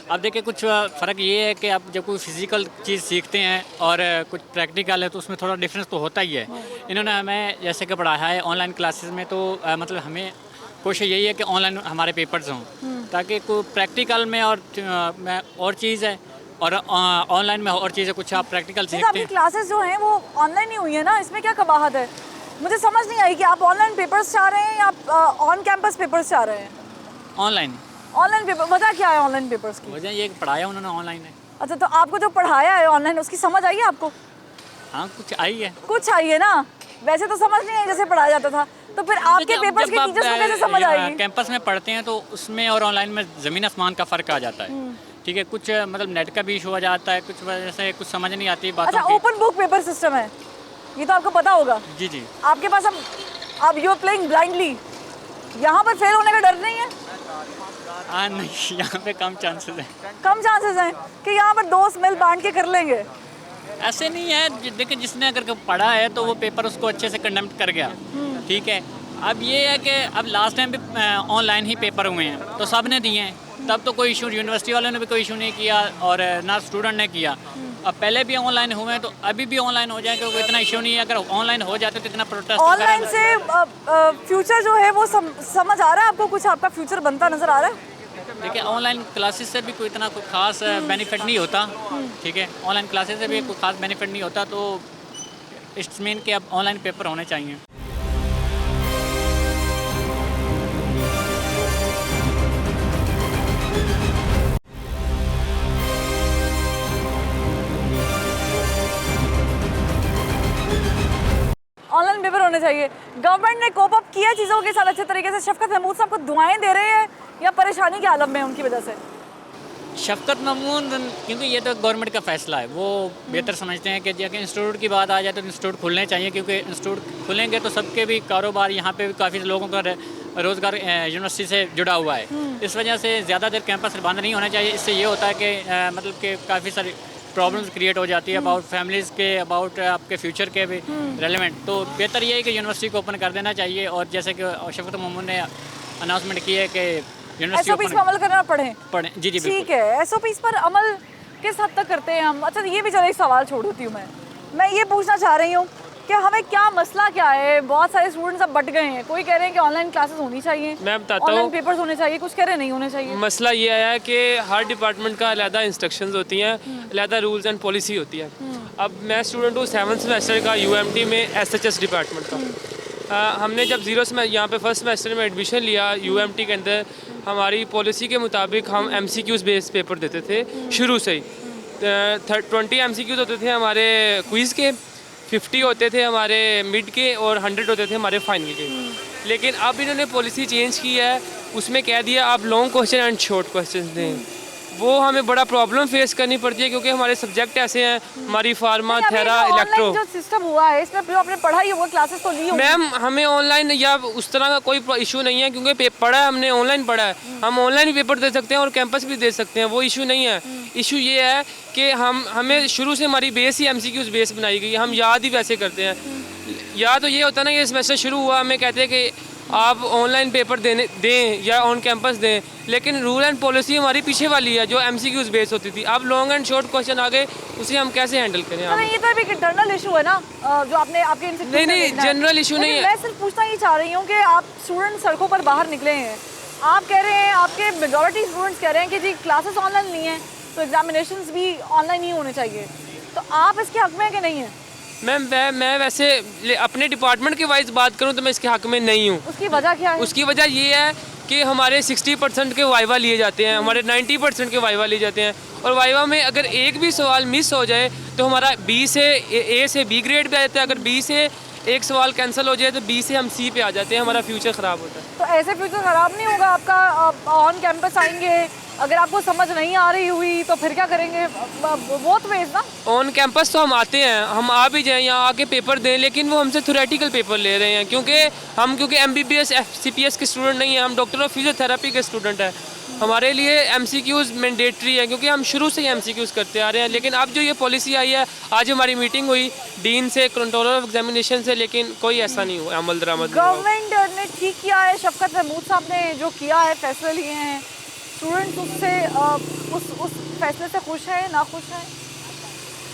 अब देखिए कुछ फ़र्क ये है कि आप जब कोई फिज़िकल चीज़ सीखते हैं और कुछ प्रैक्टिकल है तो उसमें थोड़ा डिफरेंस तो होता ही है। इन्होंने हमें जैसे कि पढ़ाया है ऑनलाइन क्लासेस में, तो मतलब हमें कोशिश यही है कि ऑनलाइन हमारे पेपर्स हों, ताकि कोई प्रैक्टिकल में और चीज़ है और ऑनलाइन में और चीज़ें कुछ आप प्रैक्टिकल सीखते आपकी हैं। क्लासेस जो हैं वो ऑनलाइन ही हुई है ना, इसमें क्या कबाहत है? मुझे समझ नहीं आई कि आप ऑनलाइन पेपर्स चाह रहे हैं या आप ऑन कैंपस पेपर्स चाह रहे हैं? ऑनलाइन ऑनलाइन पेपर, वजह क्या है ऑनलाइन पेपर्स की? वजह ये कि पढ़ाया उन्होंने ऑनलाइन है। अच्छा, तो आपको जो पढ़ाया है ऑनलाइन उसकी समझ आई है आपको? हाँ कुछ आई है। कुछ आई है ना, वैसे तो समझ नहीं आई जैसे पढ़ाया जाता था, तो फिर आपके पेपर्स के टीचर्स को कैसे समझ आएगी? कैंपस में पढ़ते हैं तो उसमें और ऑनलाइन में ज़मीन आसमान का फ़र्क आ जाता है। ठीक है, कुछ मतलब नेट का भी इशू हो जाता है, कुछ वजह से कुछ समझ नहीं आती बातों अच्छा, की। ओपन बुक पेपर सिस्टम है, ये तो आपको पता होगा। जी जी। आपके पास अब यू आर प्लेइंग ब्लाइंडली, यहाँ पर फेल होने का डर नहीं है? हाँ नहीं, यहाँ पे कम चांसेस हैं। कम चांसेस हैं कि यहाँ पर दोस्त मिल बांट के कर लेंगे? ऐसे नहीं है, देखिए जिसने अगर पढ़ा है तो वो पेपर उसको अच्छे से कंडक्ट कर गया। ठीक है, अब ये है कि अब लास्ट टाइम भी ऑनलाइन ही पेपर हुए हैं तो सब ने दिए हैं, तब तो कोई इशू, यूनिवर्सिटी वालों ने भी कोई इशू नहीं किया और ना स्टूडेंट ने किया। अब पहले भी ऑनलाइन हुए हैं तो अभी भी ऑनलाइन हो जाए, क्योंकि इतना इशू नहीं है। अगर ऑनलाइन हो जाते तो इतना प्रोटेस्ट ऑनलाइन से फ्यूचर जो है वो समझ आ रहा है आपको? कुछ आपका फ्यूचर बनता नजर आ रहा है? देखिए ऑनलाइन क्लासेस से भी कोई इतना कोई खास बेनिफिट नहीं होता। ठीक है, ऑनलाइन क्लासेस से भी कोई खास बेनिफिट नहीं होता, तो इट्स मीन कि अब ऑनलाइन पेपर होने चाहिए। ऑनलाइन पेपर होने चाहिए। गवर्नमेंट ने कोप अप किया चीज़ों के साथ अच्छे तरीके से? शफकत महमूद साहब को दुआएं दे रहे हैं या परेशानी के आलम में उनकी वजह से? शफकत महमूद, क्योंकि ये तो गवर्नमेंट का फैसला है, वो बेहतर समझते हैं कि अगर इंस्टीट्यूट की बात आ जाए तो इंस्टीट्यूट खुलने चाहिए, क्योंकि इंस्टीट्यूट खुलेंगे तो सबके भी कारोबार, यहाँ पे भी काफ़ी लोगों का रोज़गार यूनिवर्सिटी से जुड़ा हुआ है। इस वजह से ज़्यादा देर कैंपस बंद नहीं होना चाहिए। इससे ये होता है कि मतलब कि काफ़ी सारी प्रॉब्लम्स क्रिएट हो जाती है अबाउट फैमिलीज़ के, अबाउट आपके फ्यूचर के भी रेलेवेंट। तो बेहतर ये है कि यूनिवर्सिटी को ओपन कर देना चाहिए, और जैसे कि शफकत महमूद ने अनाउंसमेंट की है कि एसओपीज़ पर अमल करना पढ़ें। जी जी ठीक है, एसओपीज़ पर अमल किस हद तक करते हैं हम? अच्छा, ये भी चलो एक सवाल छोड़ देती हूँ मैं ये पूछना चाह रही हूँ कि हमें क्या मसला क्या है? बहुत सारे स्टूडेंट्स अब बट गए हैं, कोई कह रहे हैं कि ऑनलाइन क्लासेस होनी चाहिए, मैं बताता ऑनलाइन हूँ। पेपर्स होने चाहिए, कुछ कह रहे हैं नहीं होने चाहिए। मसला ये आया है कि हर डिपार्टमेंट का अलहदा इंस्ट्रक्शंस होती हैं, अलहदा रूल्स एंड पॉलिसी होती है। अब मैं स्टूडेंट हूँ 7th सेमेस्टर का UMT में SHS डिपार्टमेंट का। हमने जब यहाँ पे फर्स्ट सेमेस्टर में एडमिशन लिया, UMT के अंदर हमारी पॉलिसी के मुताबिक हम MCQs बेस्ड पेपर देते थे शुरू से ही। 20 MCQs होते थे हमारे क्विज़ के, 50 होते थे हमारे मिड के और 100 होते थे हमारे फाइनल के। लेकिन अब इन्होंने पॉलिसी चेंज की है, उसमें कह दिया आप long question and short question दें। वो हमें बड़ा प्रॉब्लम फेस करनी पड़ती है, क्योंकि हमारे सब्जेक्ट ऐसे हैं, हमारी फार्मा, थेरा, इलेक्ट्रो। जो सिस्टम हुआ है इसमें जो आपने पढ़ाई होगा, क्लासेस तो ली होगी। मैम हमें ऑनलाइन या उस तरह का कोई इशू नहीं है, क्योंकि पढ़ा है हमने, ऑनलाइन पढ़ा है। हम ऑनलाइन भी पेपर दे सकते हैं और कैंपस भी दे सकते हैं, वो इशू नहीं है। इशू ये है कि हमें शुरू से हमारी बेस ही MCQs बेस बनाई गई है, हम याद ही वैसे करते हैं। या तो ये होता है ना, ये सेमेस्टर शुरू हुआ हमें कहते हैं कि आप ऑनलाइन पेपर दें या ऑन कैंपस दें, लेकिन रूल एंड पॉलिसी हमारी पीछे वाली है जो MCQs बेस होती थी। अब लॉन्ग एंड शॉर्ट क्वेश्चन आ गए, उसे हम कैसे हैंडल करें? ये तो एक इंटरनल इशू है ना, जो आपने आपके नहीं जनरल इशू नहीं है। मैं सिर्फ पूछना ये चाह रही हूँ कि आप स्टूडेंट सड़कों पर बाहर निकले हैं, आप कह रहे हैं, आपके मेजॉरिटी स्टूडेंट्स कह रहे हैं कि जी क्लासेस ऑनलाइन नहीं है तो एग्जामिनेशंस भी ऑनलाइन ही होने चाहिए, तो आप इसके हक में हैं कि नहीं है? मैं वैसे अपने डिपार्टमेंट के वाइज बात करूं तो मैं इसके हक में नहीं हूं। उसकी वजह क्या है? उसकी वजह ये है कि हमारे 60% के वाइवा लिए जाते हैं, हमारे 90% के वाइवा लिए जाते हैं, और वाइवा में अगर एक भी सवाल मिस हो जाए तो हमारा बी से ए से बी ग्रेड पे आ जाता है, अगर बी से एक सवाल कैंसिल हो जाए तो बी से हम सी पे आ जाते हैं, हमारा फ्यूचर ख़राब होता है। तो ऐसे फ्यूचर ख़राब नहीं होगा आपका? ऑन कैंपस आएंगे, अगर आपको समझ नहीं आ रही हुई तो फिर क्या करेंगे? बहुत वेज ना। ऑन कैंपस तो हम आते हैं, हम आ भी जाएँ यहाँ आके पेपर दें, लेकिन वो हमसे थ्योरेटिकल पेपर ले रहे हैं, क्योंकि MBBS FCPS के स्टूडेंट नहीं है, हम डॉक्टर ऑफ फिजियोथेरेपी के स्टूडेंट हैं। हमारे लिए MCQs मैंडेटरी है, क्योंकि हम शुरू से ही MCQs करते आ रहे हैं। लेकिन अब जो ये पॉलिसी आई है, आज हमारी मीटिंग हुई डीन से, कंट्रोलर ऑफ एग्जामिनेशन से, लेकिन कोई ऐसा नहीं हुआ, अमल दरामद। गवर्नमेंट ने ठीक किया है, शफकत महमूद साहब ने जो किया है, फैसले लिए हैं, स्टूडेंट्स उससे उस फैसले से खुश हैं, नाखुश हैं?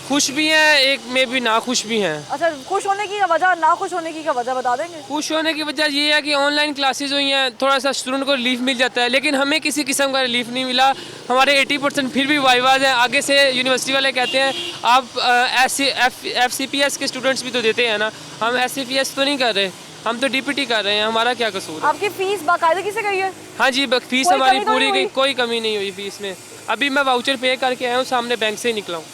खुश भी हैं, एक में भी नाखुश भी हैं। अच्छा, खुश होने की वजह, नाखुश होने की वजह बता देंगे? खुश होने की वजह ये है कि ऑनलाइन क्लासेस हुई हैं, थोड़ा सा स्टूडेंट को रिलीफ मिल जाता है, लेकिन हमें किसी किस्म का रिलीफ नहीं मिला। हमारे 80% फिर भी वाइवाज हैं। आगे से यूनिवर्सिटी वाले कहते हैं आप FCPS के स्टूडेंट्स भी तो देते हैं ना, हम SCPS तो नहीं कर रहे, हम तो DPT कर रहे हैं, हमारा क्या कसूर है? आपकी फीस बाकायदगी से गई है? हाँ जी, फीस कोई हमारी कमी तो पूरी नहीं गई, हुई? कोई कमी नहीं हुई फीस में। अभी मैं वाउचर पे करके आया हूँ, सामने बैंक से ही निकला हूँ।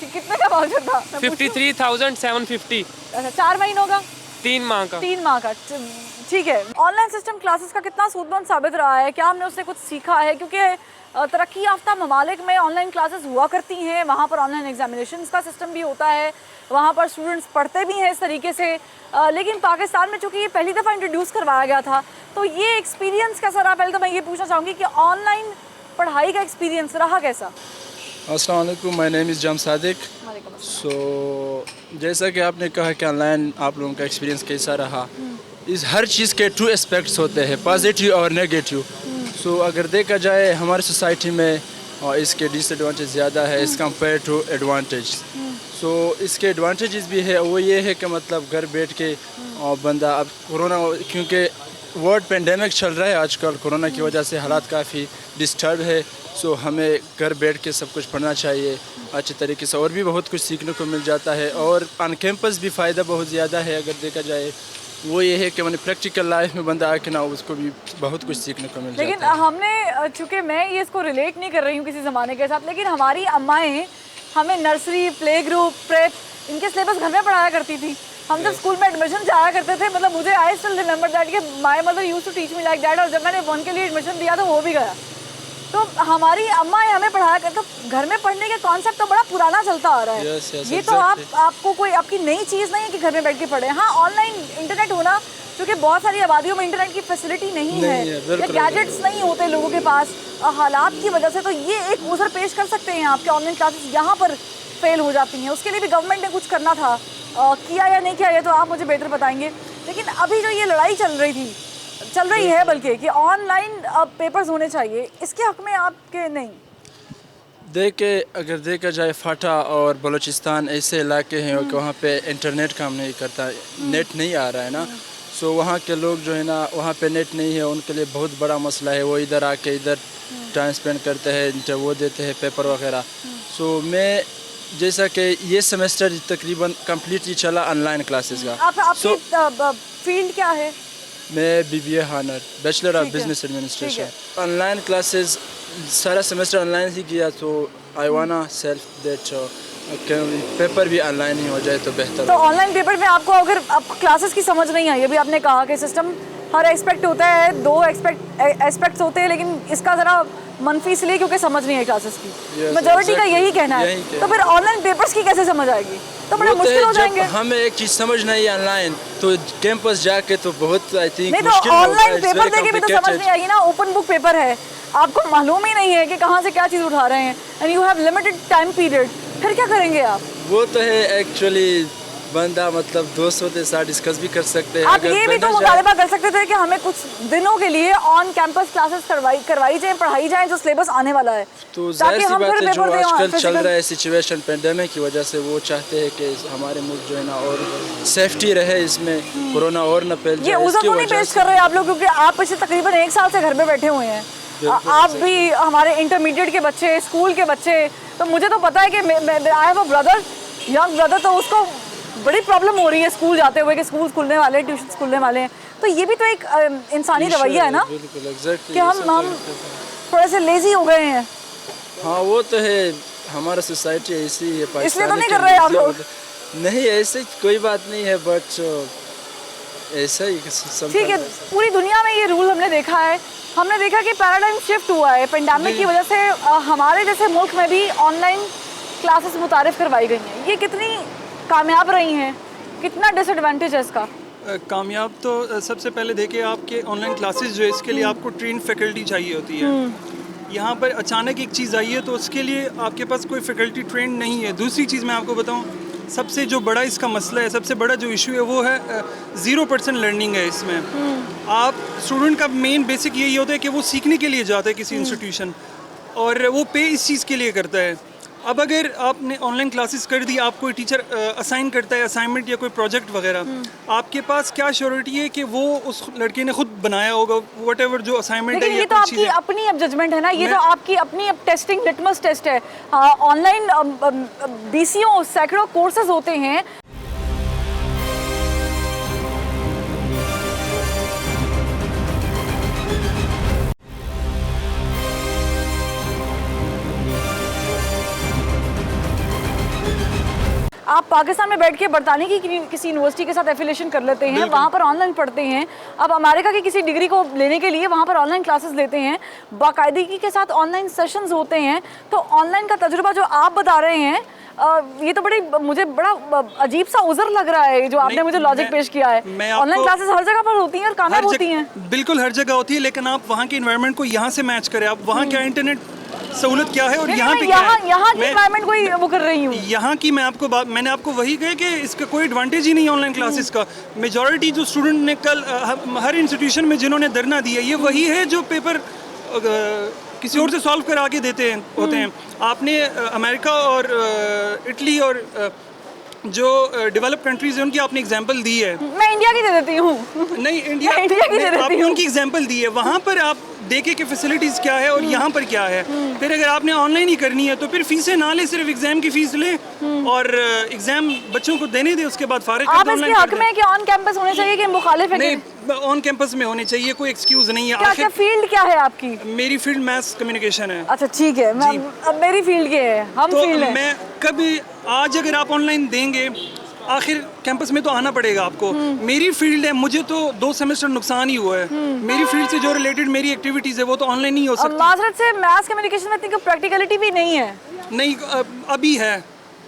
कितने का वाउचर था? 53,750। अच्छा, 4 महीनों का? 3 माह का। 3 माह का, ठीक है। ऑनलाइन सिस्टम क्लासेस का कितना सूदमंद साबित रहा है? क्या हमने उससे कुछ सीखा है? क्योंकि तरक्की याफ्ता ममालिक में ऑनलाइन क्लासेस हुआ करती हैं, वहाँ पर ऑनलाइन एग्जामिनेशंस का सिस्टम भी होता है, वहाँ पर स्टूडेंट्स पढ़ते भी हैं इस तरीके से, लेकिन पाकिस्तान में चूँकि ये पहली दफ़ा इंट्रोड्यूस करवाया गया था, तो ये एक्सपीरियंस कैसा रहा? पहले तो मैं ये पूछना चाहूँगी कि ऑनलाइन पढ़ाई का एक्सपीरियंस रहा कैसा? अस्सलाम वालेकुम, माय नेम इज़ जाम सादिक। सो जैसा कि आपने कहा कि ऑनलाइन आप लोगों का एक्सपीरियंस कैसा रहा, इस हर चीज़ के 2 एस्पेक्ट्स होते हैं, पॉजिटिव और नेगेटिव। सो अगर देखा जाए हमारी सोसाइटी में इसके डिसएडवांटेज ज़्यादा है इस कंपेयर टू एडवांटेज। सो इसके एडवांटेजेस भी है, वो ये है कि मतलब घर बैठ के बंदा, अब कोरोना, क्योंकि वर्ल्ड पेंडेमिक चल रहा है आजकल, कोरोना की वजह से हालात काफ़ी डिस्टर्ब है। सो हमें घर बैठ के सब कुछ पढ़ना चाहिए अच्छे तरीके से, और भी बहुत कुछ सीखने को मिल जाता है, और ऑन कैंपस भी फ़ायदा बहुत ज़्यादा है अगर देखा जाए। वो ये है कि मैंने प्रैक्टिकल लाइफ में बंदा आके ना उसको भी बहुत कुछ सीखने को मिल जाता है। लेकिन हमने, चूँकि मैं ये इसको रिलेट नहीं कर रही हूँ किसी ज़माने के साथ, लेकिन हमारी अम्माएँ हमें नर्सरी, प्ले ग्रुप, प्रेप, इनके सिलेबस घर में पढ़ाया करती थी। हम जब स्कूल में एडमिशन जाया करते थे, मतलब मुझे आई स्टिल रिमेंबर दैट कि my mother used to teach me like that, और जब मैंने 1 के लिए एडमिशन दिया तो वो भी गया। तो हमारी अम्मा हमें पढ़ाया करते, तो घर में पढ़ने के कॉन्सेप्ट तो बड़ा पुराना चलता आ रहा है। yes, yes, ये तो आपको कोई आपकी नई चीज़ नहीं है कि घर में बैठ के पढ़े। हाँ, ऑनलाइन इंटरनेट होना, क्योंकि बहुत सारी आबादियों में इंटरनेट की फैसिलिटी नहीं है या गैजेट्स नहीं होते लोगों के पास हालात की वजह से, तो ये एक उज़र पेश कर सकते हैं आपके ऑनलाइन क्लासेस यहाँ पर फेल हो जाती हैं। उसके लिए भी गवर्नमेंट ने कुछ करना था, किया या नहीं किया ये तो आप मुझे बेहतर बताएंगे। लेकिन अभी जो ये लड़ाई चल रही है बल्कि कि ऑनलाइन पेपर्स होने चाहिए, इसके हक में आपके नहीं? अगर देखा जाए फाटा और बलूचिस्तान ऐसे इलाके हैं कि वहाँ पे इंटरनेट काम नहीं करता, नेट नहीं आ रहा है ना। सो वहाँ के लोग जो है ना, वहाँ पे नेट नहीं है, उनके लिए बहुत बड़ा मसला है। वो इधर आके इधर टाइम स्पेंड करते हैं, वो देते हैं पेपर वगैरह। सो मैं जैसा कि ये सेमेस्टर तकरीबन कम्प्लीटली चला ऑनलाइन क्लासेस का। आपकी फील्ड क्या है? मैं BBA honour, bachelor of business administration. Online classes सारा सेमेस्टर ऑनलाइन ही किया, तो I wanna self that paper भी ऑनलाइन ही हो जाए तो बेहतर। तो ऑनलाइन पेपर में आपको, अगर आपको क्लासेस की समझ नहीं आई, अभी आपने कहा कि सिस्टम हर एस्पेक्ट होता है, 2 एस्पेक्ट्स होते हैं, लेकिन इसका ज़रा मनफी इसलिए क्योंकि समझ नहीं है क्लासेस की। मेजॉरिटी का यही कहना है। तो फिर ऑनलाइन पेपर्स की कैसे समझ आएगी? तो बड़ा मुश्किल हो जाएंगे। हमें एक चीज़ समझ नहीं ऑनलाइन, तो कैंपस जाके तो बहुत आई थिंक नहीं, तो ऑनलाइन पेपर देके भी तो समझ नहीं आएगी ना। ओपन बुक पेपर है, आपको मालूम ही नहीं है कि कहाँ से क्या चीज़ उठा रहे हैं, and you have limited time period, फिर क्या करेंगे आप? वो तो है एक्चुअली बंदा मतलब दोस्तों के साथ डिस्कस भी कर सकते हैं। आप अगर ये भी तो बंदा मुतालबा कर सकते थे कि हमें कुछ दिनों के लिए ऑन कैंपस क्लासेस करवाई जाए, पढ़ाई जाए, जो सिलेबस आने वाला है, तो ताकि जाहिर सी हम बात फिर है जो पेपर दें आजकल चल physical। रहा है सिचुएशन पेंडेमिक की वजह से, वो चाहते हैं कि हमारे मुल्क जो है ना और सेफ्टी रहे, इसमें कोरोना और न फैल ये जाए। उज़र इसकी तो नहीं वजह पेश से कर रहे आप लोग, क्योंकि आप पिछले तकरीबन 1 साल से घर पे बैठे हुए हैं। आप भी हमारे इंटरमीडिएट के बच्चे, स्कूल के बच्चे, तो मुझे तो पता है कि I have a brother, young brother, तो उसको बड़ी प्रॉब्लम हो रही है स्कूल जाते हुए कि स्कूल खुलने वाले हैं, ट्यूशन खुलने वाले हैं। तो ये भी तो एक इंसानी रवैया है ना, बिल्कुल एग्जैक्टली कि हम थोड़े से लेजी हो गए हैं। हाँ वो तो है, हमारा सोसाइटी ऐसी है पाकिस्तान। इसलिए तो नहीं कर रहे आप लोग? नहीं ऐसे कोई बात नहीं है, बट ऐसा ही ठीक है, पूरी दुनिया में ये रूल हमने देखा है। हमने देखा कि पैराडाइम शिफ्ट हुआ है पेंडेमिक की वजह से। हमारे जैसे मुल्क में भी ऑनलाइन क्लासेस मुतारिफ करवाई गई हैं। ये कितनी कामयाब रही हैं, कितना डिसएडवांटेज है इसका? कामयाब तो सबसे पहले देखिए, आपके ऑनलाइन क्लासेस जो है इसके लिए आपको ट्रेन फैकल्टी चाहिए होती है। यहाँ पर अचानक एक चीज़ आई है तो उसके लिए आपके पास कोई फैकल्टी ट्रेन नहीं है। दूसरी चीज़ मैं आपको बताऊँ, सबसे जो बड़ा इसका मसला है, सबसे बड़ा जो इशू है वो है 0% लर्निंग है इसमें। आप स्टूडेंट का मेन बेसिक यही होता है कि वो सीखने के लिए जाता है किसी इंस्टीट्यूशन, और वो पे इस चीज़ के लिए करता है। अब अगर आपने ऑनलाइन क्लासेस कर दी, आप कोई टीचर असाइन करता है असाइनमेंट या कोई प्रोजेक्ट वगैरह, आपके पास क्या श्योरिटी है कि वो उस लड़के ने खुद बनाया होगा व्हाटएवर जो असाइनमेंट है? ये तो आपकी अपनी अब जजमेंट है ना, ये तो आपकी अपनी अब टेस्टिंग लिटमस टेस्ट है। ऑनलाइन बीसीओ सैकड़ों कोर्सेज होते हैं। आप पाकिस्तान में बैठ के बरतानी की किसी यूनिवर्सिटी के साथ एफिलिएशन कर लेते हैं, वहाँ पर ऑनलाइन पढ़ते हैं। अब अमेरिका की किसी डिग्री को लेने के लिए वहाँ पर ऑनलाइन क्लासेस लेते हैं, बाकायदगी के साथ ऑनलाइन सेशंस होते हैं। तो ऑनलाइन का तजुर्बा जो आप बता रहे हैं, ये तो मुझे बड़ा अजीब सा उज़र लग रहा है जो आपने मुझे लॉजिक पेश किया है। ऑनलाइन क्लासेस हर जगह पर होती हैं और कामयाब होती हैं। बिल्कुल हर जगह होती है, लेकिन आप वहाँ के एनवायरनमेंट को यहाँ से मैच करें। आप वहाँ क्या इंटरनेट सहूलत क्या है और यहाँ पे क्या है। यहाँ की एनवायरनमेंट कोई वो कर रही हूँ। यहाँ की मैंने आपको वही कहा कि इसका कोई एडवांटेज ही नहीं है ऑनलाइन क्लासेस का। मेजॉरिटी जो स्टूडेंट ने कल हर इंस्टीट्यूशन में जिन्होंने धरना दिया, ये वही है जो पेपर किसी और से सॉल्व करा के देते हैं होते हैं। आपने अमेरिका और इटली और जो डेवलप कंट्रीज हैं उनकी आपने एग्जांपल दी है। मैं इंडिया की दे देती हूँ। नहीं, इंडिया की दे देती आपने उनकी एग्जांपल दी है। वहाँ पर आप देखें कि फैसिलिटीज़ क्या है और यहाँ पर क्या है। फिर अगर आपने ऑनलाइन ही करनी है तो फिर फीसें ना ले, सिर्फ एग्जाम की फीस ले और एग्जाम बच्चों को देने दे, उसके बाद फारिग कर दो। आप इसके हक में कि ऑन कैंपस होने चाहिए कि मुखालिफ है? नहीं, ऑन कैंपस में होने चाहिए, कोई एक्सक्यूज नहीं है। क्या फील्ड क्या है आपकी? मेरी फील्ड मैथ्स कम्युनिकेशन है। अच्छा ठीक है, अब मेरी फील्ड के है, हम फील्ड है। मैं कभी आज अगर आप ऑनलाइन देंगे, आखिर कैंपस में तो आना पड़ेगा आपको। मेरी फील्ड है, मुझे तो 2 सेमेस्टर नुकसान ही हुआ है। मेरी फील्ड से जो रिलेटेड मेरी एक्टिविटीज है वो तो ऑनलाइन नहीं हो सकती। माजरत से मैथ्स कम्युनिकेशन में इतनी प्रैक्टिकलिटी भी नहीं है। नहीं, अभी है।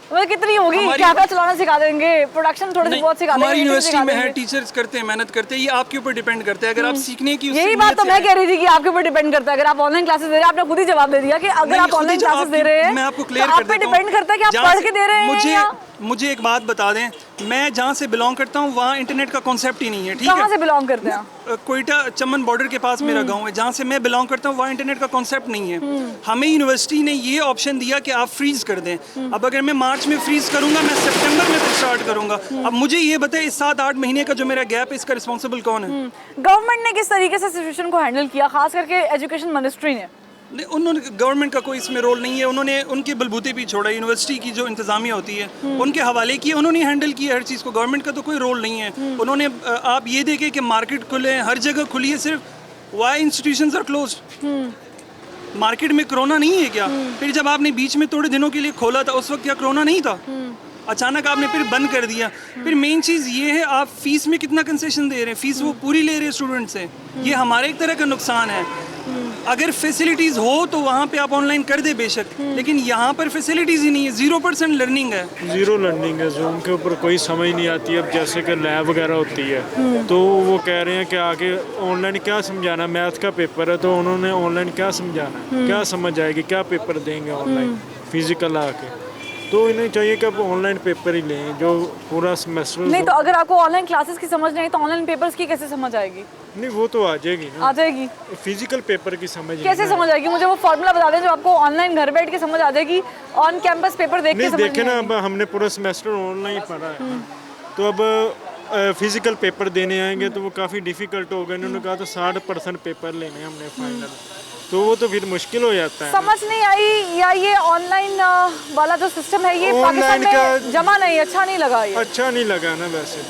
वो कितनी होगी? कैमरा चलाना सिखा देंगे, प्रोडक्शन थोड़ी सी बहुत सिखा देंगे। हमारी यूनिवर्सिटी में है, टीचर्स करते हैं, मेहनत करते हैं। ये आपके ऊपर डिपेंड करता है। अगर आप सीखने की यही बात तो मैं कह रही थी कि आपके ऊपर डिपेंड करता है। अगर आप ऑनलाइन क्लासेस दे रहे हैं, आपने खुद ही जवाब दे दिया कि अगर आप ऑनलाइन क्लासेस दे रहे हैं, मैं आपको क्लियर कर देता हूं, डिपेंड करता है कि आप पढ़ के दे रहे हैं। मुझे एक बात बता दें, मैं जहाँ से बिलोंग करता हूँ वहाँ इंटरनेट का कॉन्सेप्ट ही नहीं है। ठीक है, कहाँ से बिलोंग करते हैं? कोयटा चमन बॉर्डर के पास मेरा गांव है। जहाँ से मैं बिलोंग करता हूँ वहाँ इंटरनेट का कॉन्सेप्ट नहीं है। हमें यूनिवर्सिटी ने ये ऑप्शन दिया कि आप फ्रीज कर दें। अब अगर मैं मार्च में फ्रीज करूँगा, मैं सितंबर में स्टार्ट करूँगा। अब मुझे ये बताए, इस 7-8 महीने का जो मेरा गैप है, इसका रिस्पॉन्सिबल कौन है? गवर्नमेंट ने किस तरीके से सिचुएशन को हैंडल किया, खास करके एजुकेशन मिनिस्ट्री ने? नहीं, उन्होंने गवर्नमेंट का कोई इसमें रोल नहीं है। उन्होंने उनके बलबूते भी छोड़ा। यूनिवर्सिटी की जो इंतजामिया होती है उनके हवाले किया, उन्होंने हैंडल किया हर चीज़ को। गवर्नमेंट का तो कोई रोल नहीं है। उन्होंने आप ये देखें कि मार्केट खुले हैं, हर जगह खुली है, सिर्फ why institutions are closed. Market में कोरोना नहीं है क्या? फिर जब आपने बीच में थोड़े दिनों के लिए खोला था, उस वक्त क्या कोरोना नहीं था? अचानक आपने फिर बंद कर दिया। फिर मेन चीज़ ये है, आप फीस में कितना कंसेशन दे रहे हैं? फीस वो पूरी ले रहे हैं स्टूडेंट से। ये हमारे एक तरह का नुकसान है। अगर फैसिलिटीज़ हो तो वहाँ पे आप ऑनलाइन कर दे बेशक, लेकिन यहाँ पर फैसिलिटीज़ ही नहीं है। 0% लर्निंग है। ज़ीरो लर्निंग है, जो उनके ऊपर कोई समझ नहीं आती। अब जैसे कि लैब वगैरह होती है तो वो कह रहे हैं कि आगे ऑनलाइन क्या समझाना, मैथ का पेपर है तो उन्होंने ऑनलाइन क्या समझाना, क्या समझ आएगी, क्या पेपर देंगे ऑनलाइन फिजिकल आके। तो इन्हें चाहिए कि अब ऑनलाइन पेपर ही लें जो पूरा सेमेस्टर। नहीं तो अगर आपको ऑनलाइन क्लासेस की समझ नहीं आई तो ऑनलाइन पेपर्स की कैसे समझ आएगी? नहीं वो तो आ जाएगी ना, आ जाएगी। फिजिकल पेपर की समझ कैसे नहीं समझ आएगी? मुझे वो फॉर्मूला बता दें जो आपको ऑनलाइन घर बैठ के समझ आ जाएगी, ऑन कैंपस पेपर देख के नहीं समझ देखे नहीं ना, आएगी। अब हमने पूरा सेमेस्टर ऑनलाइन पढ़ा है ना, तो अब फिजिकल पेपर देने आएंगे तो वो काफ़ी डिफिकल्ट होगा। इन्होंने कहा था 60% पेपर लेने हैं हमने फाइनल, तो वो तो फिर मुश्किल हो जाता है। समझ नहीं आई या ये ऑनलाइन वाला जो सिस्टम है ये पाकिस्तान में जमा नहीं, अच्छा नहीं लगा ये। अच्छा नहीं लगा ना वैसे।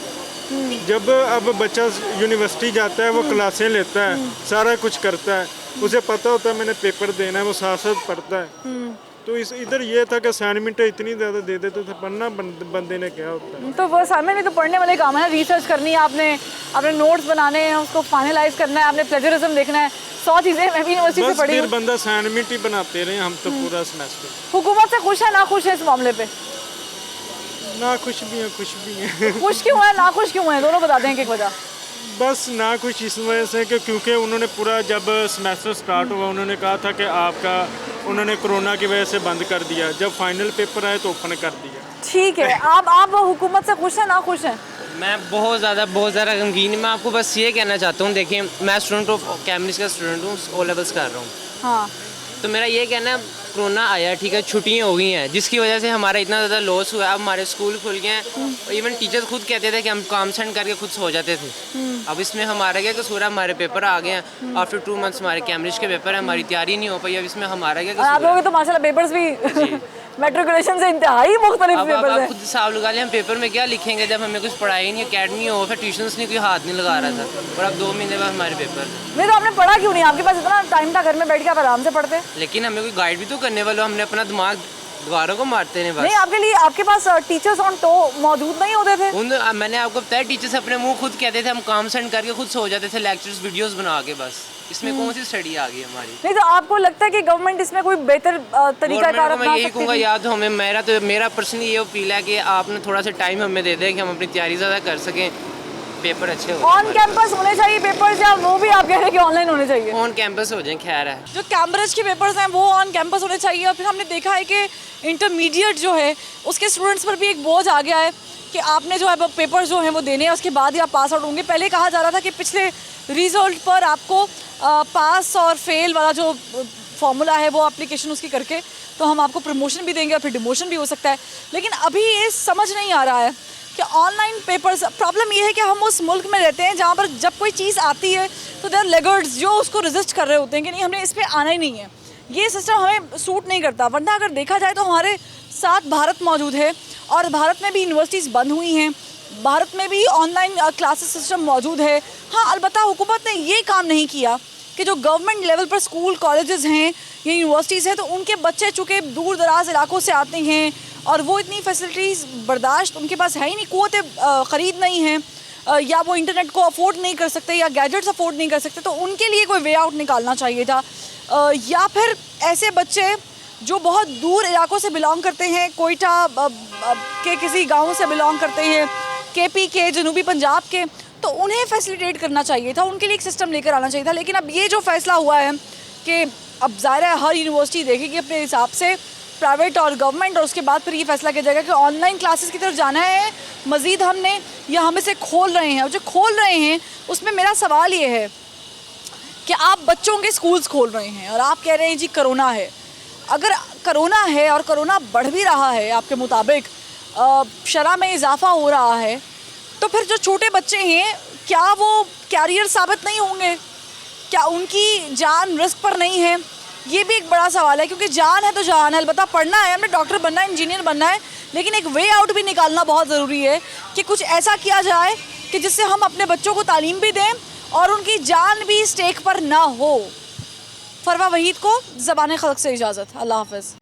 जब अब बच्चा यूनिवर्सिटी जाता है वो क्लासें लेता है, सारा कुछ करता है, उसे पता होता है मैंने पेपर देना है, वो साथ साथ पढ़ता है। तो इस इधर ये था कि असाइनमेंट इतनी ज़्यादा दे देते थे, पढ़ना बंदे ने क्या होता है। तो वो असाइनमेंट भी तो पढ़ने वाले काम है ना, रिसर्च करनी है आपने, अपने नोट्स बनाने हैं, उसको फाइनलाइज करना है, आपने प्लेजरिज्म देखना है, 100 चीज़ें मैं भी यूनिवर्सिटी से पढ़ी हूँ। बंदा असाइनमेंट ही बनाते रहे हम तो पूरा सेमेस्टर। हुकूमत से खुश है ना खुश है इस मामले पे? ना खुश भी है खुश भी है। खुश क्यों है ना खुश क्यों है, दोनों बता दें एक वजह। बस ना कुछ इस वजह से कि क्योंकि उन्होंने पूरा जब सेमेस्टर स्टार्ट हुआ उन्होंने कहा था कि आपका, उन्होंने कोरोना की वजह से बंद कर दिया, जब फाइनल पेपर आए तो ओपन कर दिया। ठीक है, आप हुकूमत से खुश हैं ना खुश हैं? मैं बहुत ज़्यादा गमगीन। मैं आपको बस ये कहना चाहता हूँ, देखिए मैं स्टूडेंट ऑफ कैम्ब्रिज का स्टूडेंट हूँ, ओ लेवल्स कर रहा हूँ। हाँ। तो मेरा ये कहना है, कोरोना आया ठीक है, छुट्टियाँ हो गई हैं जिसकी वजह से हमारा इतना ज़्यादा लॉस हुआ है। अब हमारे स्कूल खुल गए हैं, इवन टीचर्स खुद कहते थे कि हम काम सेंड करके खुद सो जाते थे। अब इसमें हमारा क्या कसूर है? हमारे पेपर आ गए हैं, आफ्टर 2 मंथ्स हमारे कैम्ब्रिज के पेपर है, हमारी तैयारी नहीं हो पाई। अब इसमें हमारा क्या कसूर? आप लोगों के तो माशाल्लाह पेपर्स भी मेट्रिकुलेशन से इंतहाई मुख्तलिफ पेपर्स हैं। आप खुद हिसाब लगा लें, हम पेपर में क्या लिखेंगे जब हमें कुछ पढ़ाई नहीं, अकेडमी हो, फिर ट्यूशन्स नहीं, कोई हाथ नहीं लगा रहा था, और अब 2 महीने बाद हमारे पेपर। नहीं तो आपने पढ़ा क्यों नहीं? आपके पास इतना टाइम था, घर में बैठ के आप आराम से पढ़ते। लेकिन हमें कोई गाइड भी तो करने वाला, हमने अपना दिमाग दीवारों को मारते हैं बस। नहीं, आपके लिए आपके पास टीचर्स ऑन टो मौजूद नहीं होते थे? मैंने आपको बताया, टीचर्स अपने मुंह खुद कहते थे हम काम सेंड करके खुद सो जाते थे, लेक्चर्स वीडियोस बना के। बस इसमें कौन सी स्टडी आ गई हमारी? नहीं तो आपको लगता है कि गवर्नमेंट इसमें कोई बेहतर तरीका कार अपना सकती है? मैं यही कहूँगा, या तो हमें मेरा पर्सनली ये अपील है कि आपने थोड़ा सा टाइम हमें दे दें कि हम अपनी तैयारी ज़्यादा कर सकें, पेपर अच्छे हो। ऑन कैंपस होने चाहिए पेपर्स या वो भी आप कह रहे हैं कि ऑनलाइन होने चाहिए? ऑन कैंपस हो जाए, खैर है। जो कैम्ब्रिज के पेपर्स हैं वो ऑन कैंपस होने चाहिए। और फिर हमने देखा है कि इंटरमीडिएट जो है उसके स्टूडेंट्स पर भी एक बोझ आ गया है कि आपने जो है पेपर्स जो हैं वो देने हैं, उसके बाद ही आप पास आउट होंगे। पहले कहा जा रहा था कि पिछले रिजल्ट पर आपको पास और फेल वाला जो फॉर्मूला है वो एप्लीकेशन उसकी करके तो हम आपको प्रमोशन भी देंगे और फिर डिमोशन भी हो सकता है। लेकिन अभी ये समझ नहीं आ रहा है कि ऑनलाइन पेपर्स, प्रॉब्लम ये है कि हम उस मुल्क में रहते हैं जहाँ पर जब कोई चीज़ आती है तो देयर लेगर्ड्स जो उसको रेजिस्ट कर रहे होते हैं कि नहीं, हमने इस पर आना ही नहीं है, ये सिस्टम हमें सूट नहीं करता। वरना अगर देखा जाए तो हमारे साथ भारत मौजूद है और भारत में भी यूनिवर्सिटीज़ बंद हुई हैं, भारत में भी ऑनलाइन क्लासेस सिस्टम मौजूद है। हाँ, अलबत्ता हुकूमत ने ये काम नहीं किया कि जो गवर्नमेंट लेवल पर स्कूल कॉलेजेस हैं या यूनिवर्सिटीज़ हैं तो उनके बच्चे चूँकि दूर दराज इलाकों से आते हैं और वो इतनी फैसिलिटीज़ बर्दाश्त उनके पास है ही नहीं, क़ुव्वत ख़रीद नहीं है, या वो इंटरनेट को अफोर्ड नहीं कर सकते या गैजेट्स अफोर्ड नहीं कर सकते, तो उनके लिए कोई वे आउट निकालना चाहिए था। या फिर ऐसे बच्चे जो बहुत दूर इलाकों से बिलोंग करते हैं, कोयटा के किसी गाँव से बिलोंग करते हैं, KP के, जनूबी पंजाब के, तो उन्हें फैसिलिटेट करना चाहिए था, उनके लिए एक सिस्टम लेकर आना चाहिए था। लेकिन अब ये जो फैसला हुआ है कि अब ज़ाहिर है हर यूनिवर्सिटी देखेगी अपने हिसाब से, प्राइवेट और गवर्नमेंट, और उसके बाद फिर ये फैसला किया जाएगा कि ऑनलाइन क्लासेस की तरफ जाना है मज़ीद हमने या हम इसे खोल रहे हैं। और जो खोल रहे हैं उसमें मेरा सवाल ये है कि आप बच्चों के स्कूल्स खोल रहे हैं और आप कह रहे हैं जी कोरोना है। अगर कोरोना है और कोरोना बढ़ भी रहा है आपके मुताबिक, शरह में इजाफा हो रहा है, तो फिर जो छोटे बच्चे हैं क्या वो कैरियर साबित नहीं होंगे? क्या उनकी जान रिस्क पर नहीं है? ये भी एक बड़ा सवाल है, क्योंकि जान है तो जान है, अलबत्ता पढ़ना है, हमने डॉक्टर बनना है, इंजीनियर बनना है, लेकिन एक वे आउट भी निकालना बहुत ज़रूरी है कि कुछ ऐसा किया जाए कि जिससे हम अपने बच्चों को तालीम भी दें और उनकी जान भी स्टेक पर ना हो। फरवा वहीद को ज़बान खल्क से इजाज़त। अल्लाह हाफ़िज़।